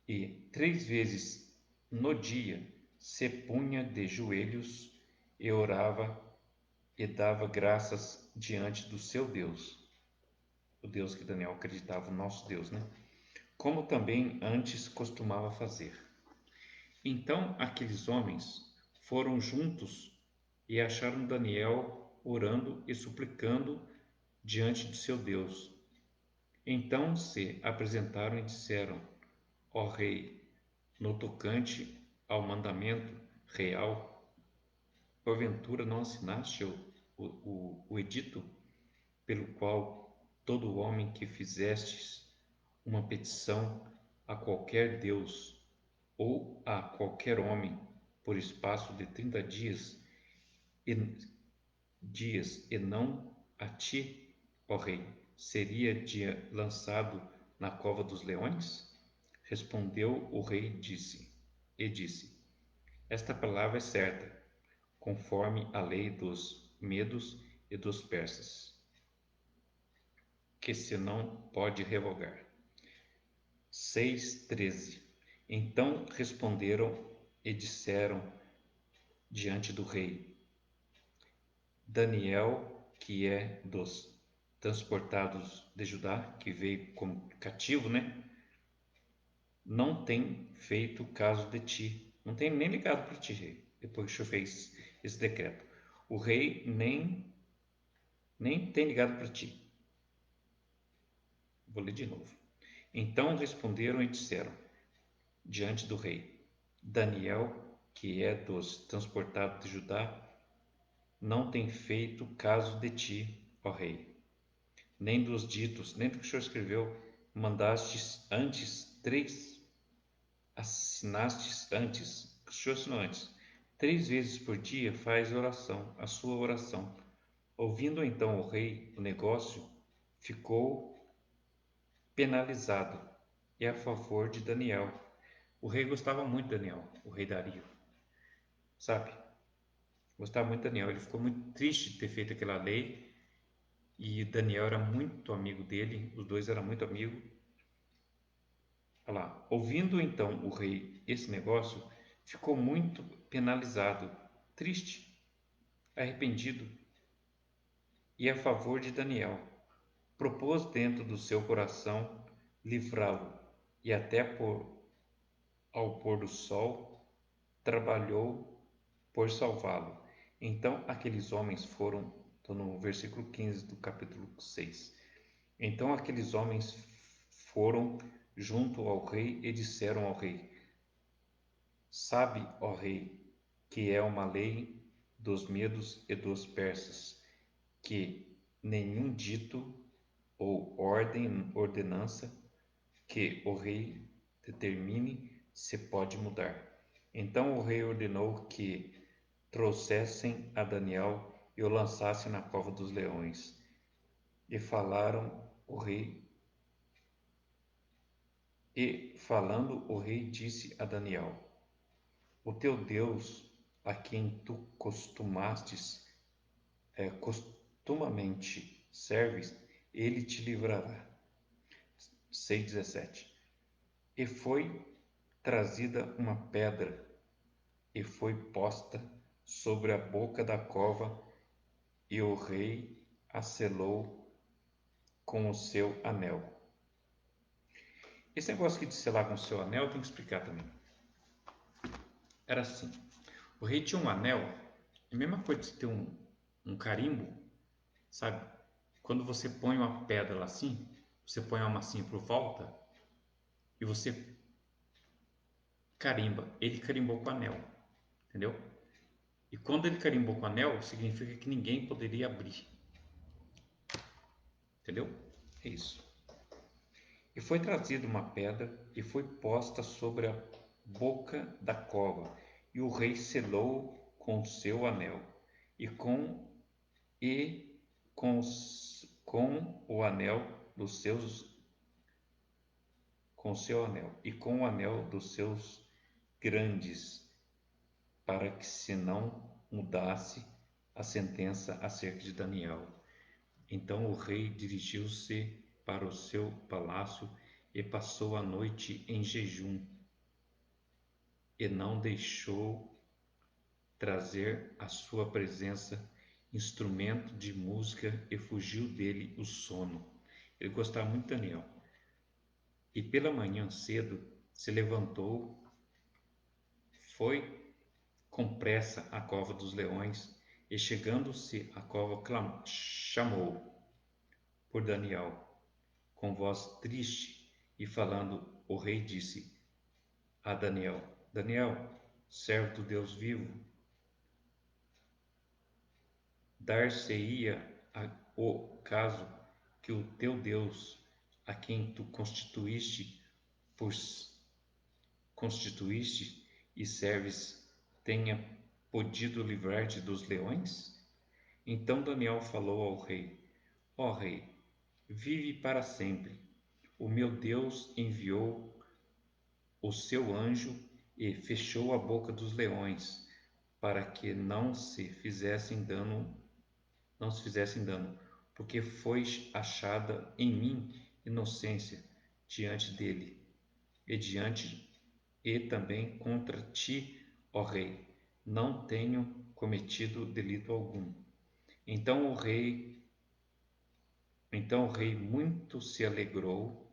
e 3 vezes no dia se punha de joelhos e orava e dava graças diante do seu Deus, o Deus que Daniel acreditava, o nosso Deus, né? Como também antes costumava fazer. Então aqueles homens foram juntos e acharam Daniel orando e suplicando diante de seu Deus. Então se apresentaram e disseram: Ó rei, no tocante ao mandamento real, porventura não assinaste o edito, pelo qual todo homem que fizestes uma petição a qualquer Deus ou a qualquer homem por espaço de 30 e, e não a ti, ó rei, seria lançado na cova dos leões? Respondeu o rei e disse: Esta palavra é certa, conforme a lei dos medos e dos persas, que se não pode revogar. 6:13. Então responderam e disseram diante do rei: Daniel, que é dos transportados de Judá, que veio como cativo, né? Não tem feito caso de ti, não tem nem ligado para ti, rei, depois que o senhor fez esse decreto. O rei nem tem ligado para ti. Vou ler de novo. Então responderam e disseram diante do rei: Daniel, que é dos transportados de Judá, não tem feito caso de ti, ó rei, nem dos ditos, nem do que o senhor escreveu, mandastes antes assinastes antes, o senhor assinou antes. 3 vezes por dia faz oração, a sua oração. Ouvindo então o rei o negócio, ficou penalizado e a favor de Daniel. O rei gostava muito de Daniel, o rei Dario, sabe? Gostava muito de Daniel. Ele ficou muito triste de ter feito aquela lei e Daniel era muito amigo dele, os dois eram muito amigos. Olha lá. Ouvindo então o rei esse negócio, ficou muito penalizado, triste, arrependido e a favor de Daniel. Propôs dentro do seu coração livrá-lo e até ao pôr do sol trabalhou por salvá-lo. Então aqueles homens foram, estou no versículo 15 do capítulo 6. Então aqueles homens foram junto ao rei e disseram ao rei: Sabe, ó rei, que é uma lei dos medos e dos persas, que nenhum dito ou ordenança que o rei determine se pode mudar. Então o rei ordenou que trouxessem a Daniel e o lançassem na cova dos leões. E falando o rei disse a Daniel: O teu Deus, a quem tu costumamente serves, ele te livrará. 6:17. E foi trazida uma pedra e foi posta sobre a boca da cova, e o rei a selou com o seu anel. Esse negócio aqui de selar com o seu anel tem que explicar também. Era assim: o rei tinha um anel, a mesma coisa de ter um carimbo, sabe? Quando você põe uma pedra lá assim, você põe uma massinha por volta, e você carimba. Ele carimbou com o anel, entendeu? E quando ele carimbou com o anel, significa que ninguém poderia abrir, entendeu? É isso. E foi trazida uma pedra e foi posta sobre a boca da cova, e o rei selou com o seu anel, e e com o anel dos seus com seu anel e com o anel dos seus grandes, para que se não mudasse a sentença acerca de Daniel. Então o rei dirigiu-se para o seu palácio e passou a noite em jejum, e não deixou trazer à sua presença instrumento de música, e fugiu dele o sono. Ele gostava muito de Daniel. E pela manhã cedo se levantou, foi com pressa à cova dos leões, e chegando-se à cova chamou por Daniel com voz triste, e falando, o rei disse a Daniel: Daniel, servo do Deus vivo, dar-se-ia o caso que o teu Deus, a quem tu por constituíste e serves, tenha podido livrar-te dos leões? Então Daniel falou ao rei: Ó rei, vive para sempre. O meu Deus enviou o seu anjo e fechou a boca dos leões, para que não se fizessem dano, porque foi achada em mim inocência diante dele e também contra ti, ó rei, não tenho cometido delito algum. Então o rei, então o rei muito se alegrou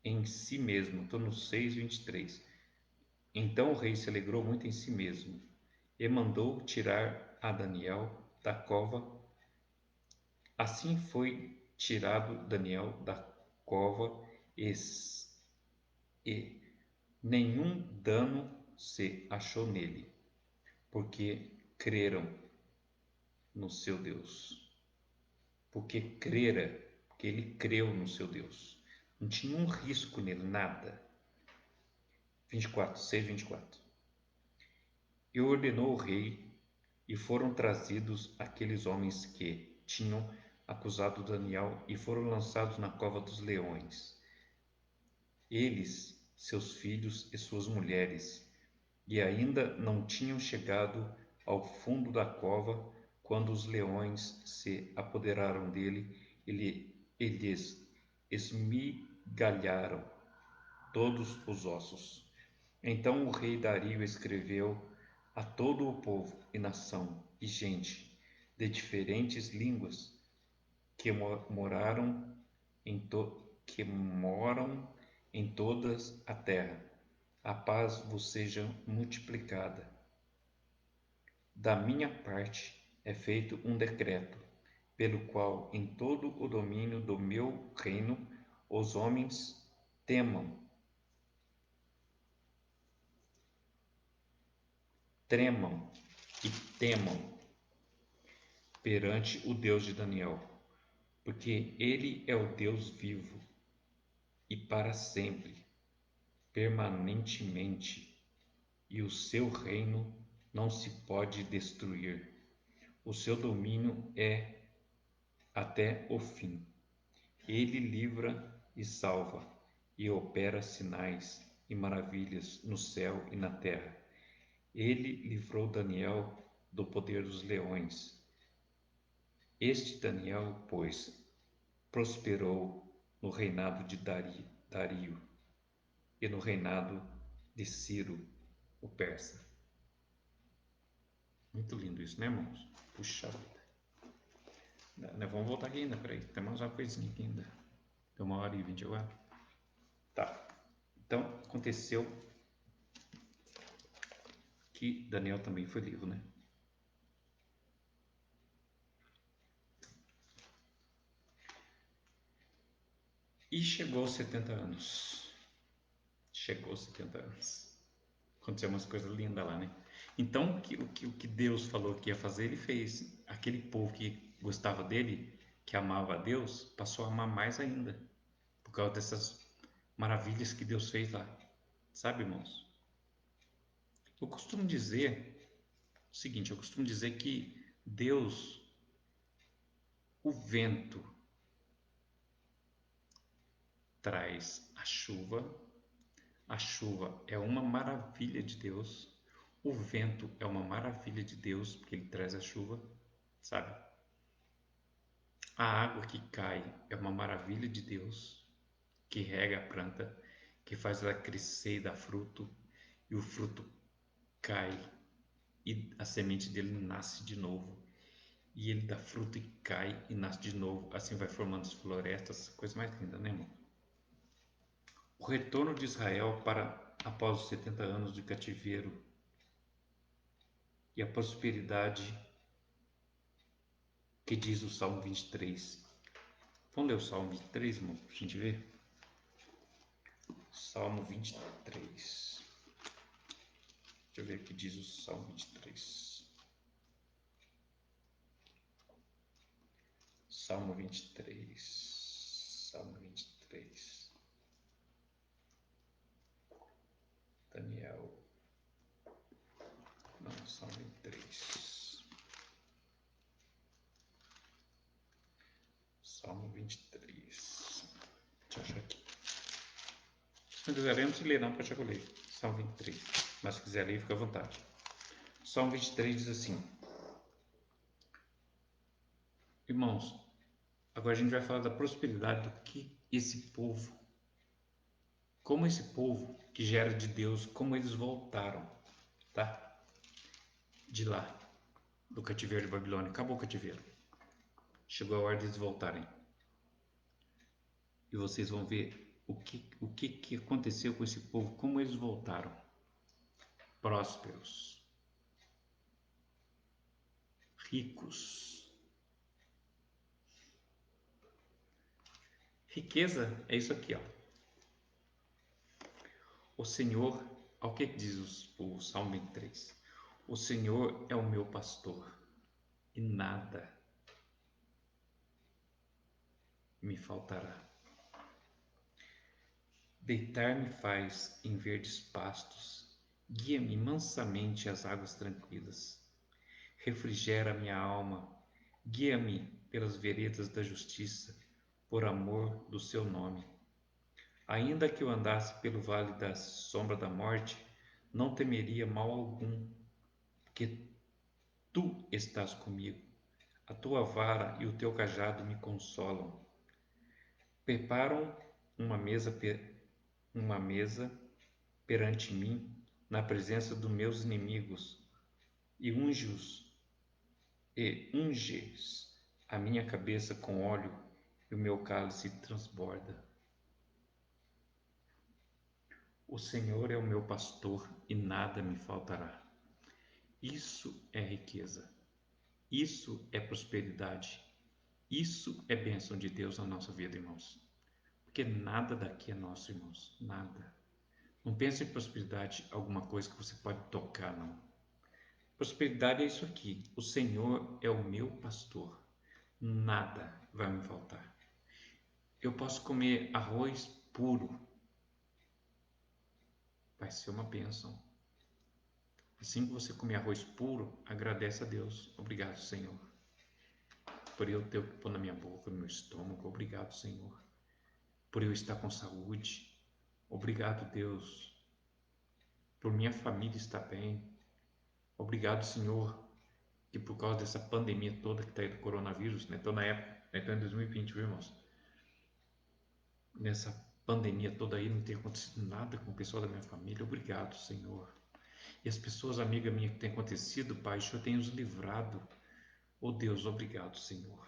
em si mesmo. Estou no 6:23. Então o rei se alegrou muito em si mesmo e mandou tirar a Daniel da cova. Assim foi tirado Daniel da cova, e, e nenhum dano se achou nele, porque creram no seu Deus. Porque ele creu no seu Deus. Não tinha um risco nele, nada. 6:24. E ordenou o rei, e foram trazidos aqueles homens que tinham acusado Daniel, e foram lançados na cova dos leões. Eles, seus filhos e suas mulheres, e ainda não tinham chegado ao fundo da cova, quando os leões se apoderaram dele e lhes esmigalharam todos os ossos. Então o rei Dario escreveu a todo o povo e nação e gente de diferentes línguas que que moram em toda a terra: a paz vos seja multiplicada. Da minha parte é feito um decreto, pelo qual em todo o domínio do meu reino os homens temam, tremam e temam perante o Deus de Daniel, porque ele é o Deus vivo e para sempre, permanentemente, e o seu reino não se pode destruir. O seu domínio é até o fim. Ele livra e salva, e opera sinais e maravilhas no céu e na terra. Ele livrou Daniel do poder dos leões. Este Daniel, pois, prosperou no reinado de Dario e no reinado de Ciro, o persa. Muito lindo isso, né, irmãos? Puxa vida. Vamos voltar aqui ainda, peraí. Tem mais uma coisinha aqui ainda. Deu 1h20 agora. Tá. Então, aconteceu que Daniel também foi livre, né? E chegou aos 70 anos. Chegou aos 70 anos. Aconteceu umas coisas lindas lá, né? Então, o que Deus falou que ia fazer, ele fez. Aquele povo que gostava dele, que amava a Deus, passou a amar mais ainda, por causa dessas maravilhas que Deus fez lá. Sabe, irmãos? Eu costumo dizer o seguinte, eu costumo dizer que Deus, o vento, traz a chuva é uma maravilha de Deus, o vento é uma maravilha de Deus, porque ele traz a chuva, sabe? A água que cai é uma maravilha de Deus, que rega a planta, que faz ela crescer e dar fruto, e o fruto cai e a semente dele nasce de novo. E ele dá fruto e cai e nasce de novo. Assim vai formando as florestas, coisa mais linda, né, irmão? O retorno de Israel para após os 70 anos de cativeiro e a prosperidade que diz o Salmo 23. Vamos ler o Salmo 23, irmão, para a gente ver? Salmo 23. Deixa eu ver o que diz o Salmo 23. Salmo 23. Salmo 23. Daniel. Não, Salmo 23. Salmo 23. Deixa eu achar aqui. Se não quiser ler, não se lê não, para achar que eu leio. Salmo 23. Mas se quiser ler, fica à vontade. Salmo 23 diz assim: Irmãos, agora a gente vai falar da prosperidade do que esse povo, como esse povo que gera de Deus, como eles voltaram, tá? De lá, do cativeiro de Babilônia. Acabou o cativeiro. Chegou a hora de eles voltarem. E vocês vão ver o que aconteceu com esse povo, como eles voltaram. Prósperos, ricos. Riqueza é isso aqui, ó. O Senhor, ao que diz o Salmo 23? O Senhor é o meu pastor e nada me faltará. Deitar-me faz em verdes pastos, guia-me mansamente às águas tranquilas. Refrigera minha alma, guia-me pelas veredas da justiça, por amor do seu nome. Ainda que eu andasse pelo vale da sombra da morte, não temeria mal algum, porque tu estás comigo. A tua vara e o teu cajado me consolam. Preparam uma mesa perante mim, na presença dos meus inimigos, e unges a minha cabeça com óleo, e o meu cálice transborda. O Senhor é o meu pastor e nada me faltará. Isso é riqueza. Isso é prosperidade. Isso é bênção de Deus na nossa vida, irmãos. Porque nada daqui é nosso, irmãos. Nada. Não pense em prosperidade, alguma coisa que você pode tocar, não. Prosperidade é isso aqui. O Senhor é o meu pastor. Nada vai me faltar. Eu posso comer arroz puro. Vai ser uma bênção. Assim que você comer arroz puro, agradece a Deus. Obrigado, Senhor, por eu ter o que pôr na minha boca, no meu estômago. Obrigado, Senhor, por eu estar com saúde. Obrigado, Deus, por minha família estar bem. Obrigado, Senhor, que por causa dessa pandemia toda que está aí do coronavírus, né? Estou na época, estou em 2020, viu, irmãos? Nessa pandemia toda aí não tem acontecido nada com o pessoal da minha família. Obrigado, Senhor. E as pessoas, amiga minha, que tem acontecido, Pai, o Senhor tem os livrado. Oh Deus, obrigado, Senhor.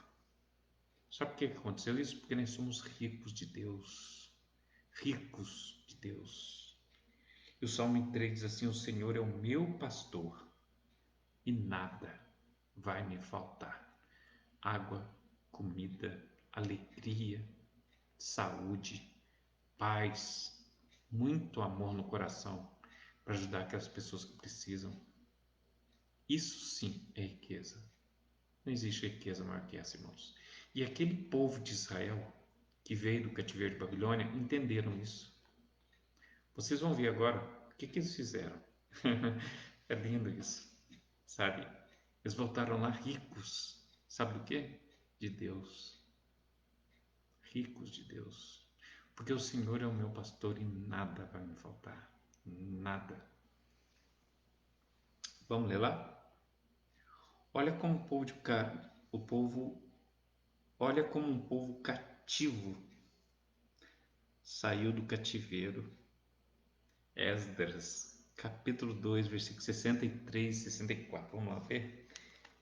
Sabe por que aconteceu isso? Porque nós somos ricos de Deus. Ricos de Deus. E o Salmo 3 diz assim: O Senhor é o meu pastor e nada vai me faltar. Água, comida, alegria, saúde, paz. muito amor no coração para ajudar aquelas pessoas que precisam. Isso sim é riqueza. Não existe riqueza maior que essa, irmãos. E aquele povo de Israel que veio do cativeiro de Babilônia entenderam isso. Vocês vão ver agora o que eles fizeram. É lindo isso, sabe? Eles voltaram lá ricos. Sabe do quê? De Deus. Ricos de Deus. Porque o Senhor é o meu pastor e nada vai me faltar. Nada. Vamos ler lá? Olha como o povo de cara, o povo, olha como um povo cativo saiu do cativeiro. Esdras, capítulo 2, versículos 63 e 64. Vamos lá ver?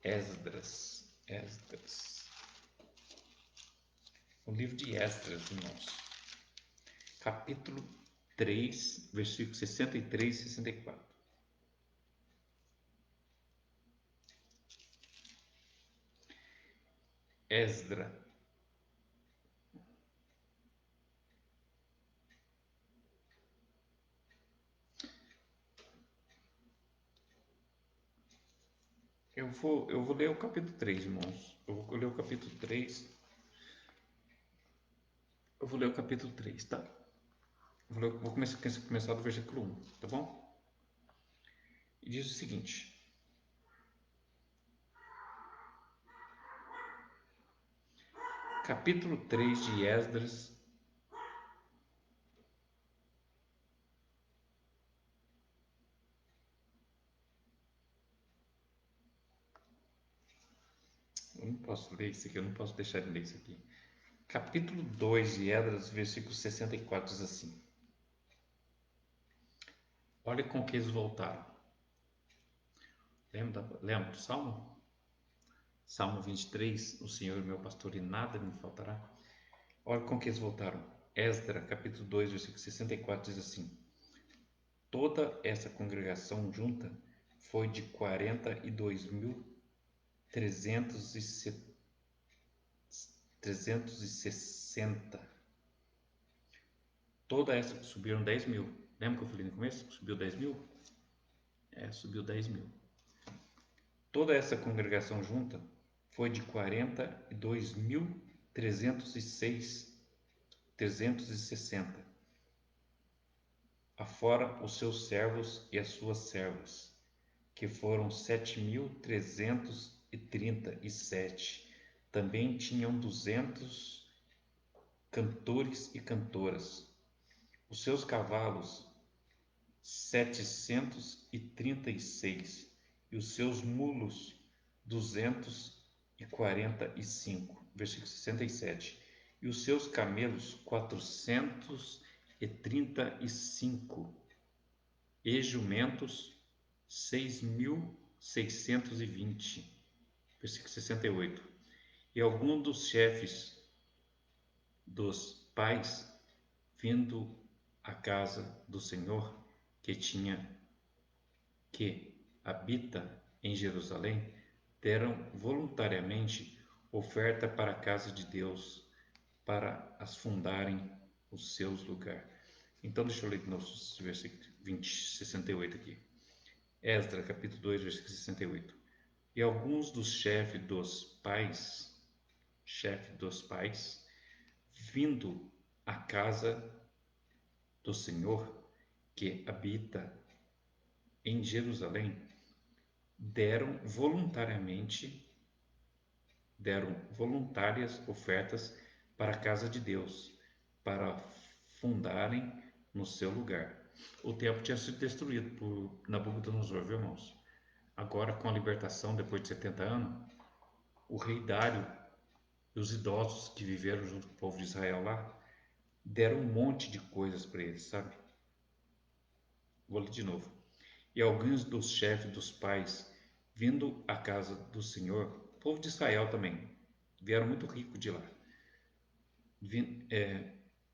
Esdras. O livro de Esdras, irmãos. Capítulo 3, versículos 63 e 64. Esdra. Eu vou ler o capítulo 3, irmãos. Eu vou ler o capítulo 3. Eu vou ler o capítulo 3, tá? Vou começar do versículo 1, tá bom? E diz o seguinte: capítulo 3 de Esdras. Eu não posso ler isso aqui, eu não posso deixar de ler isso aqui. Capítulo 2 de Esdras, versículo 64 diz assim: olha com que eles voltaram. Lembra do Salmo? Salmo 23: o Senhor é meu pastor e nada me faltará. Olha com que eles voltaram. Esdras, capítulo 2, versículo 64 diz assim: toda essa congregação junta foi de 42.360. Toda essa subiram 10.000. Lembra que eu falei no começo? Subiu 10.000? Subiu 10.000. Toda essa congregação junta foi de 42.360, afora os seus servos e as suas servas, que foram 7.337. Também tinham 200 cantores e cantoras. Os seus cavalos, 736, e os seus mulos, 245. Versículo 67. E os seus camelos, 435, e jumentos, 6.620. Versículo 68. E algum dos chefes dos pais, vindo à casa do Senhor, que habita em Jerusalém, deram voluntariamente oferta para a casa de Deus, para as fundarem os seus lugares. Então, deixa eu ler de novo os versículos 68 aqui. Esdras, capítulo 2, versículo 68. E alguns dos chefes dos pais, vindo à casa do Senhor, que habita em Jerusalém, deram voluntárias ofertas para a casa de Deus, para fundarem no seu lugar. O templo tinha sido destruído por Nabucodonosor, viu, irmãos? Agora, com a libertação, depois de 70 anos, o rei Dário e os idosos que viveram junto com o povo de Israel lá, deram um monte de coisas para eles, sabe? Vou ler de novo. E alguns dos chefes dos pais, vindo à casa do Senhor, povo de Israel também, vieram muito ricos de lá.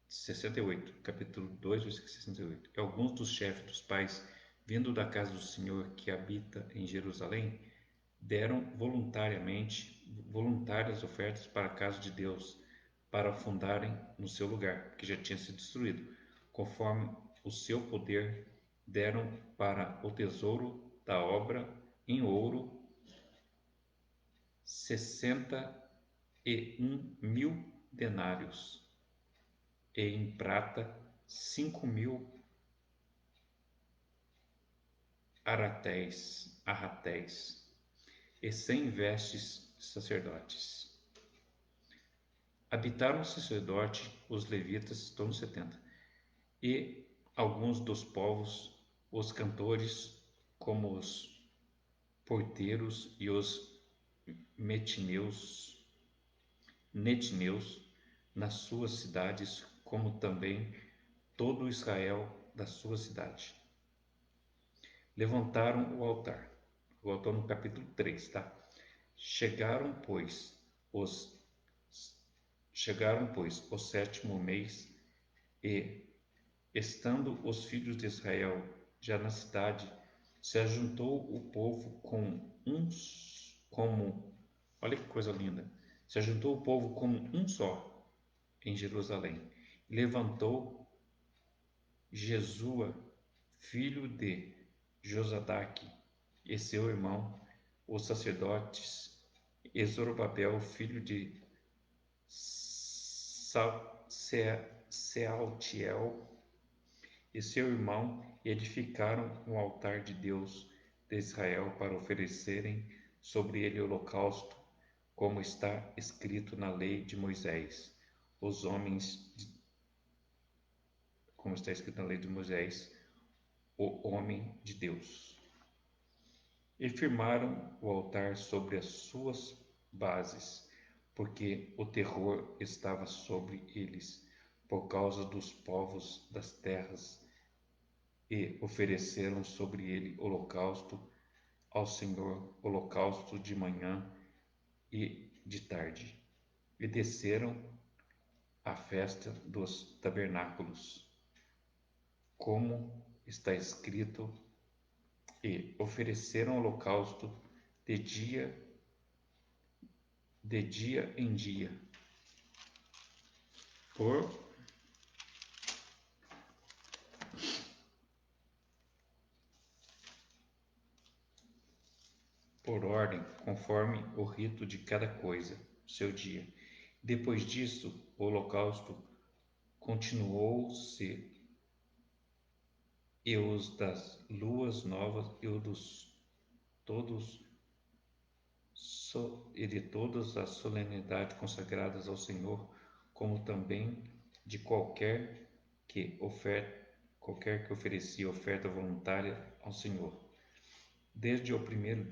68, capítulo 2, versículo 68. E alguns dos chefes dos pais, vindo da casa do Senhor que habita em Jerusalém, deram voluntárias ofertas para a casa de Deus, para fundarem no seu lugar, que já tinha sido destruído, conforme o seu poder, deram para o tesouro da obra em ouro 61.000 denários e em prata 5.000 arratéis e 100 vestes de sacerdotes. Habitaram o sacerdote, os levitas, todos 70, e alguns dos povos, os cantores, como os porteiros e os netineus, nas suas cidades, como também todo Israel da sua cidade. Levantaram o altar no capítulo 3, tá? Chegaram, pois, o sétimo mês, e, estando os filhos de Israel já na cidade, se ajuntou o povo olha que coisa linda, se ajuntou o povo como um só em Jerusalém. Levantou Jesua, filho de Josadaque, e seu irmão, os sacerdotes, e Zorobabel, filho de Sealtiel, e seu irmão, e edificaram o altar de Deus de Israel para oferecerem sobre ele holocausto, como está escrito na lei de Moisés. Como está escrito na lei de Moisés, o homem de Deus. E firmaram o altar sobre as suas bases, porque o terror estava sobre eles, por causa dos povos das terras, e ofereceram sobre ele holocausto ao Senhor, holocausto de manhã e de tarde. E desceram à festa dos tabernáculos, como está escrito, e ofereceram holocausto de dia em dia, por ordem, conforme o rito de cada coisa, seu dia. Depois disso, o holocausto continuou-se, e os das luas novas, e o dos todos e de todas as solenidades consagradas ao Senhor, como também de qualquer que oferecia oferta voluntária ao Senhor. Desde o primeiro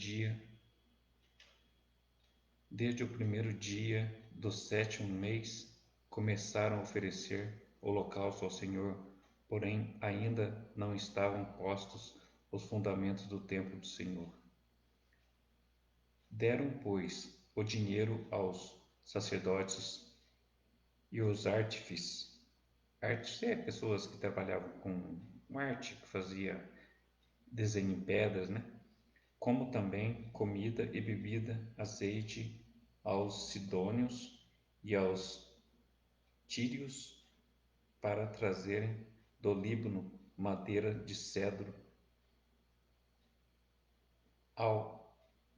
dia do sétimo mês, começaram a oferecer holocausto ao Senhor, porém ainda não estavam postos os fundamentos do templo do Senhor. Deram, pois, o dinheiro aos sacerdotes e os artífices. Artífices é pessoas que trabalhavam com arte, que fazia desenho em pedras, né? Como também comida e bebida, azeite aos sidônios e aos tírios, para trazerem do Líbano madeira de cedro ao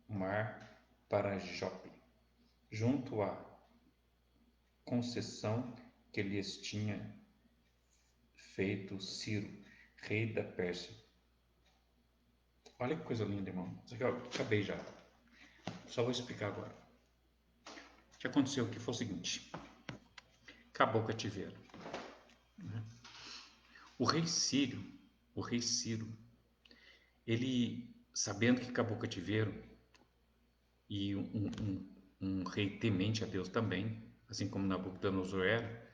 mar para Jope, junto à concessão que lhes tinha feito Ciro, rei da Pérsia. Olha que coisa linda, irmão. Isso aqui, ó, acabei já. Só vou explicar agora. O que aconteceu aqui foi o seguinte. Acabou o cativeiro. O rei Ciro, ele, sabendo que acabou o cativeiro, e um rei temente a Deus também, assim como Nabucodonosor era,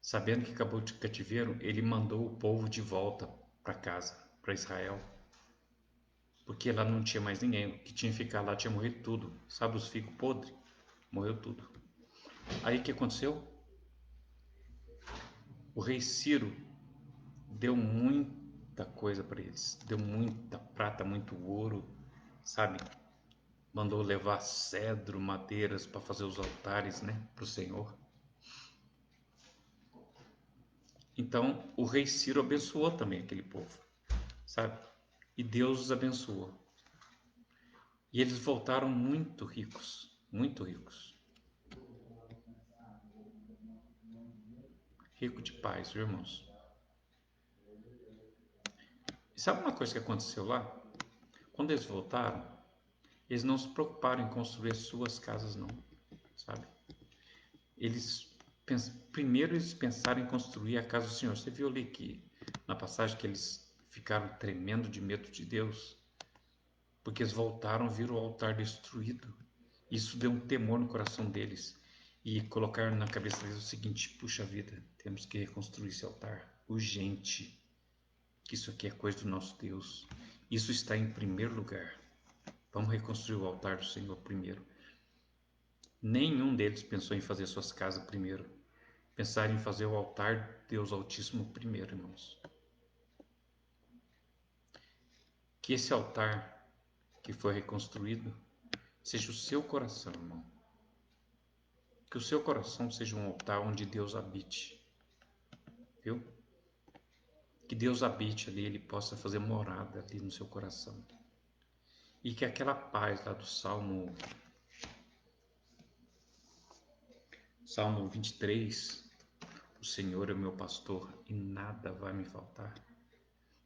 sabendo que acabou o cativeiro, ele mandou o povo de volta para casa, para Israel, porque lá não tinha mais ninguém, o que tinha que ficar lá tinha morrido tudo, sabe os figos podres? Morreu tudo. Aí o que aconteceu? O rei Ciro deu muita coisa para eles, deu muita prata, muito ouro, sabe? Mandou levar cedro, madeiras para fazer os altares, né, para o Senhor. Então o rei Ciro abençoou também aquele povo, sabe? E Deus os abençoou. E eles voltaram muito ricos, muito ricos. Rico de paz, viu, irmãos? E sabe uma coisa que aconteceu lá? Quando eles voltaram, eles não se preocuparam em construir suas casas, não, sabe? Eles primeiro eles pensaram em construir a casa do Senhor. Você viu ali que na passagem que eles ficaram tremendo de medo de Deus, porque eles voltaram, viram o altar destruído. Isso deu um temor no coração deles e colocaram na cabeça deles o seguinte: puxa vida, temos que reconstruir esse altar urgente, que isso aqui é coisa do nosso Deus. Isso está em primeiro lugar. Vamos reconstruir o altar do Senhor primeiro. Nenhum deles pensou em fazer suas casas primeiro. Pensaram em fazer o altar de Deus Altíssimo primeiro, irmãos. Que esse altar que foi reconstruído seja o seu coração, irmão. Que o seu coração seja um altar onde Deus habite, viu? Que Deus habite ali, Ele possa fazer morada ali no seu coração. E que aquela paz lá do Salmo 23, o Senhor é o meu pastor e nada vai me faltar.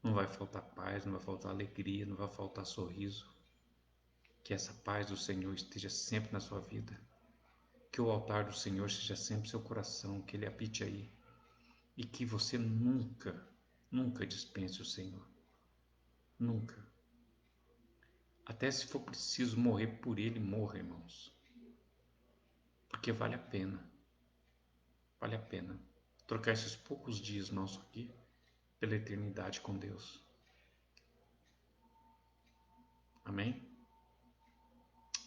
Não vai faltar paz, não vai faltar alegria, não vai faltar sorriso. Que essa paz do Senhor esteja sempre na sua vida. Que o altar do Senhor seja sempre seu coração, que Ele habite aí. E que você nunca, nunca dispense o Senhor. Nunca. Até se for preciso morrer por Ele, morra, irmãos. Porque vale a pena. Vale a pena. Trocar esses poucos dias nossos aqui pela eternidade com Deus. Amém?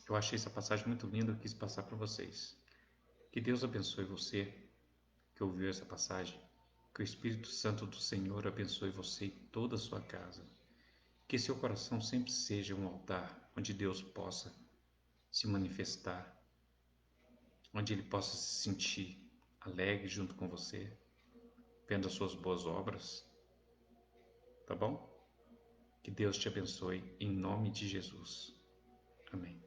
Eu achei essa passagem muito linda, eu quis passar para vocês. Que Deus abençoe você que ouviu essa passagem. Que o Espírito Santo do Senhor abençoe você e toda a sua casa. Que seu coração sempre seja um altar onde Deus possa se manifestar, onde Ele possa se sentir alegre junto com você, vendo as suas boas obras. Tá bom? Que Deus te abençoe em nome de Jesus. Amém.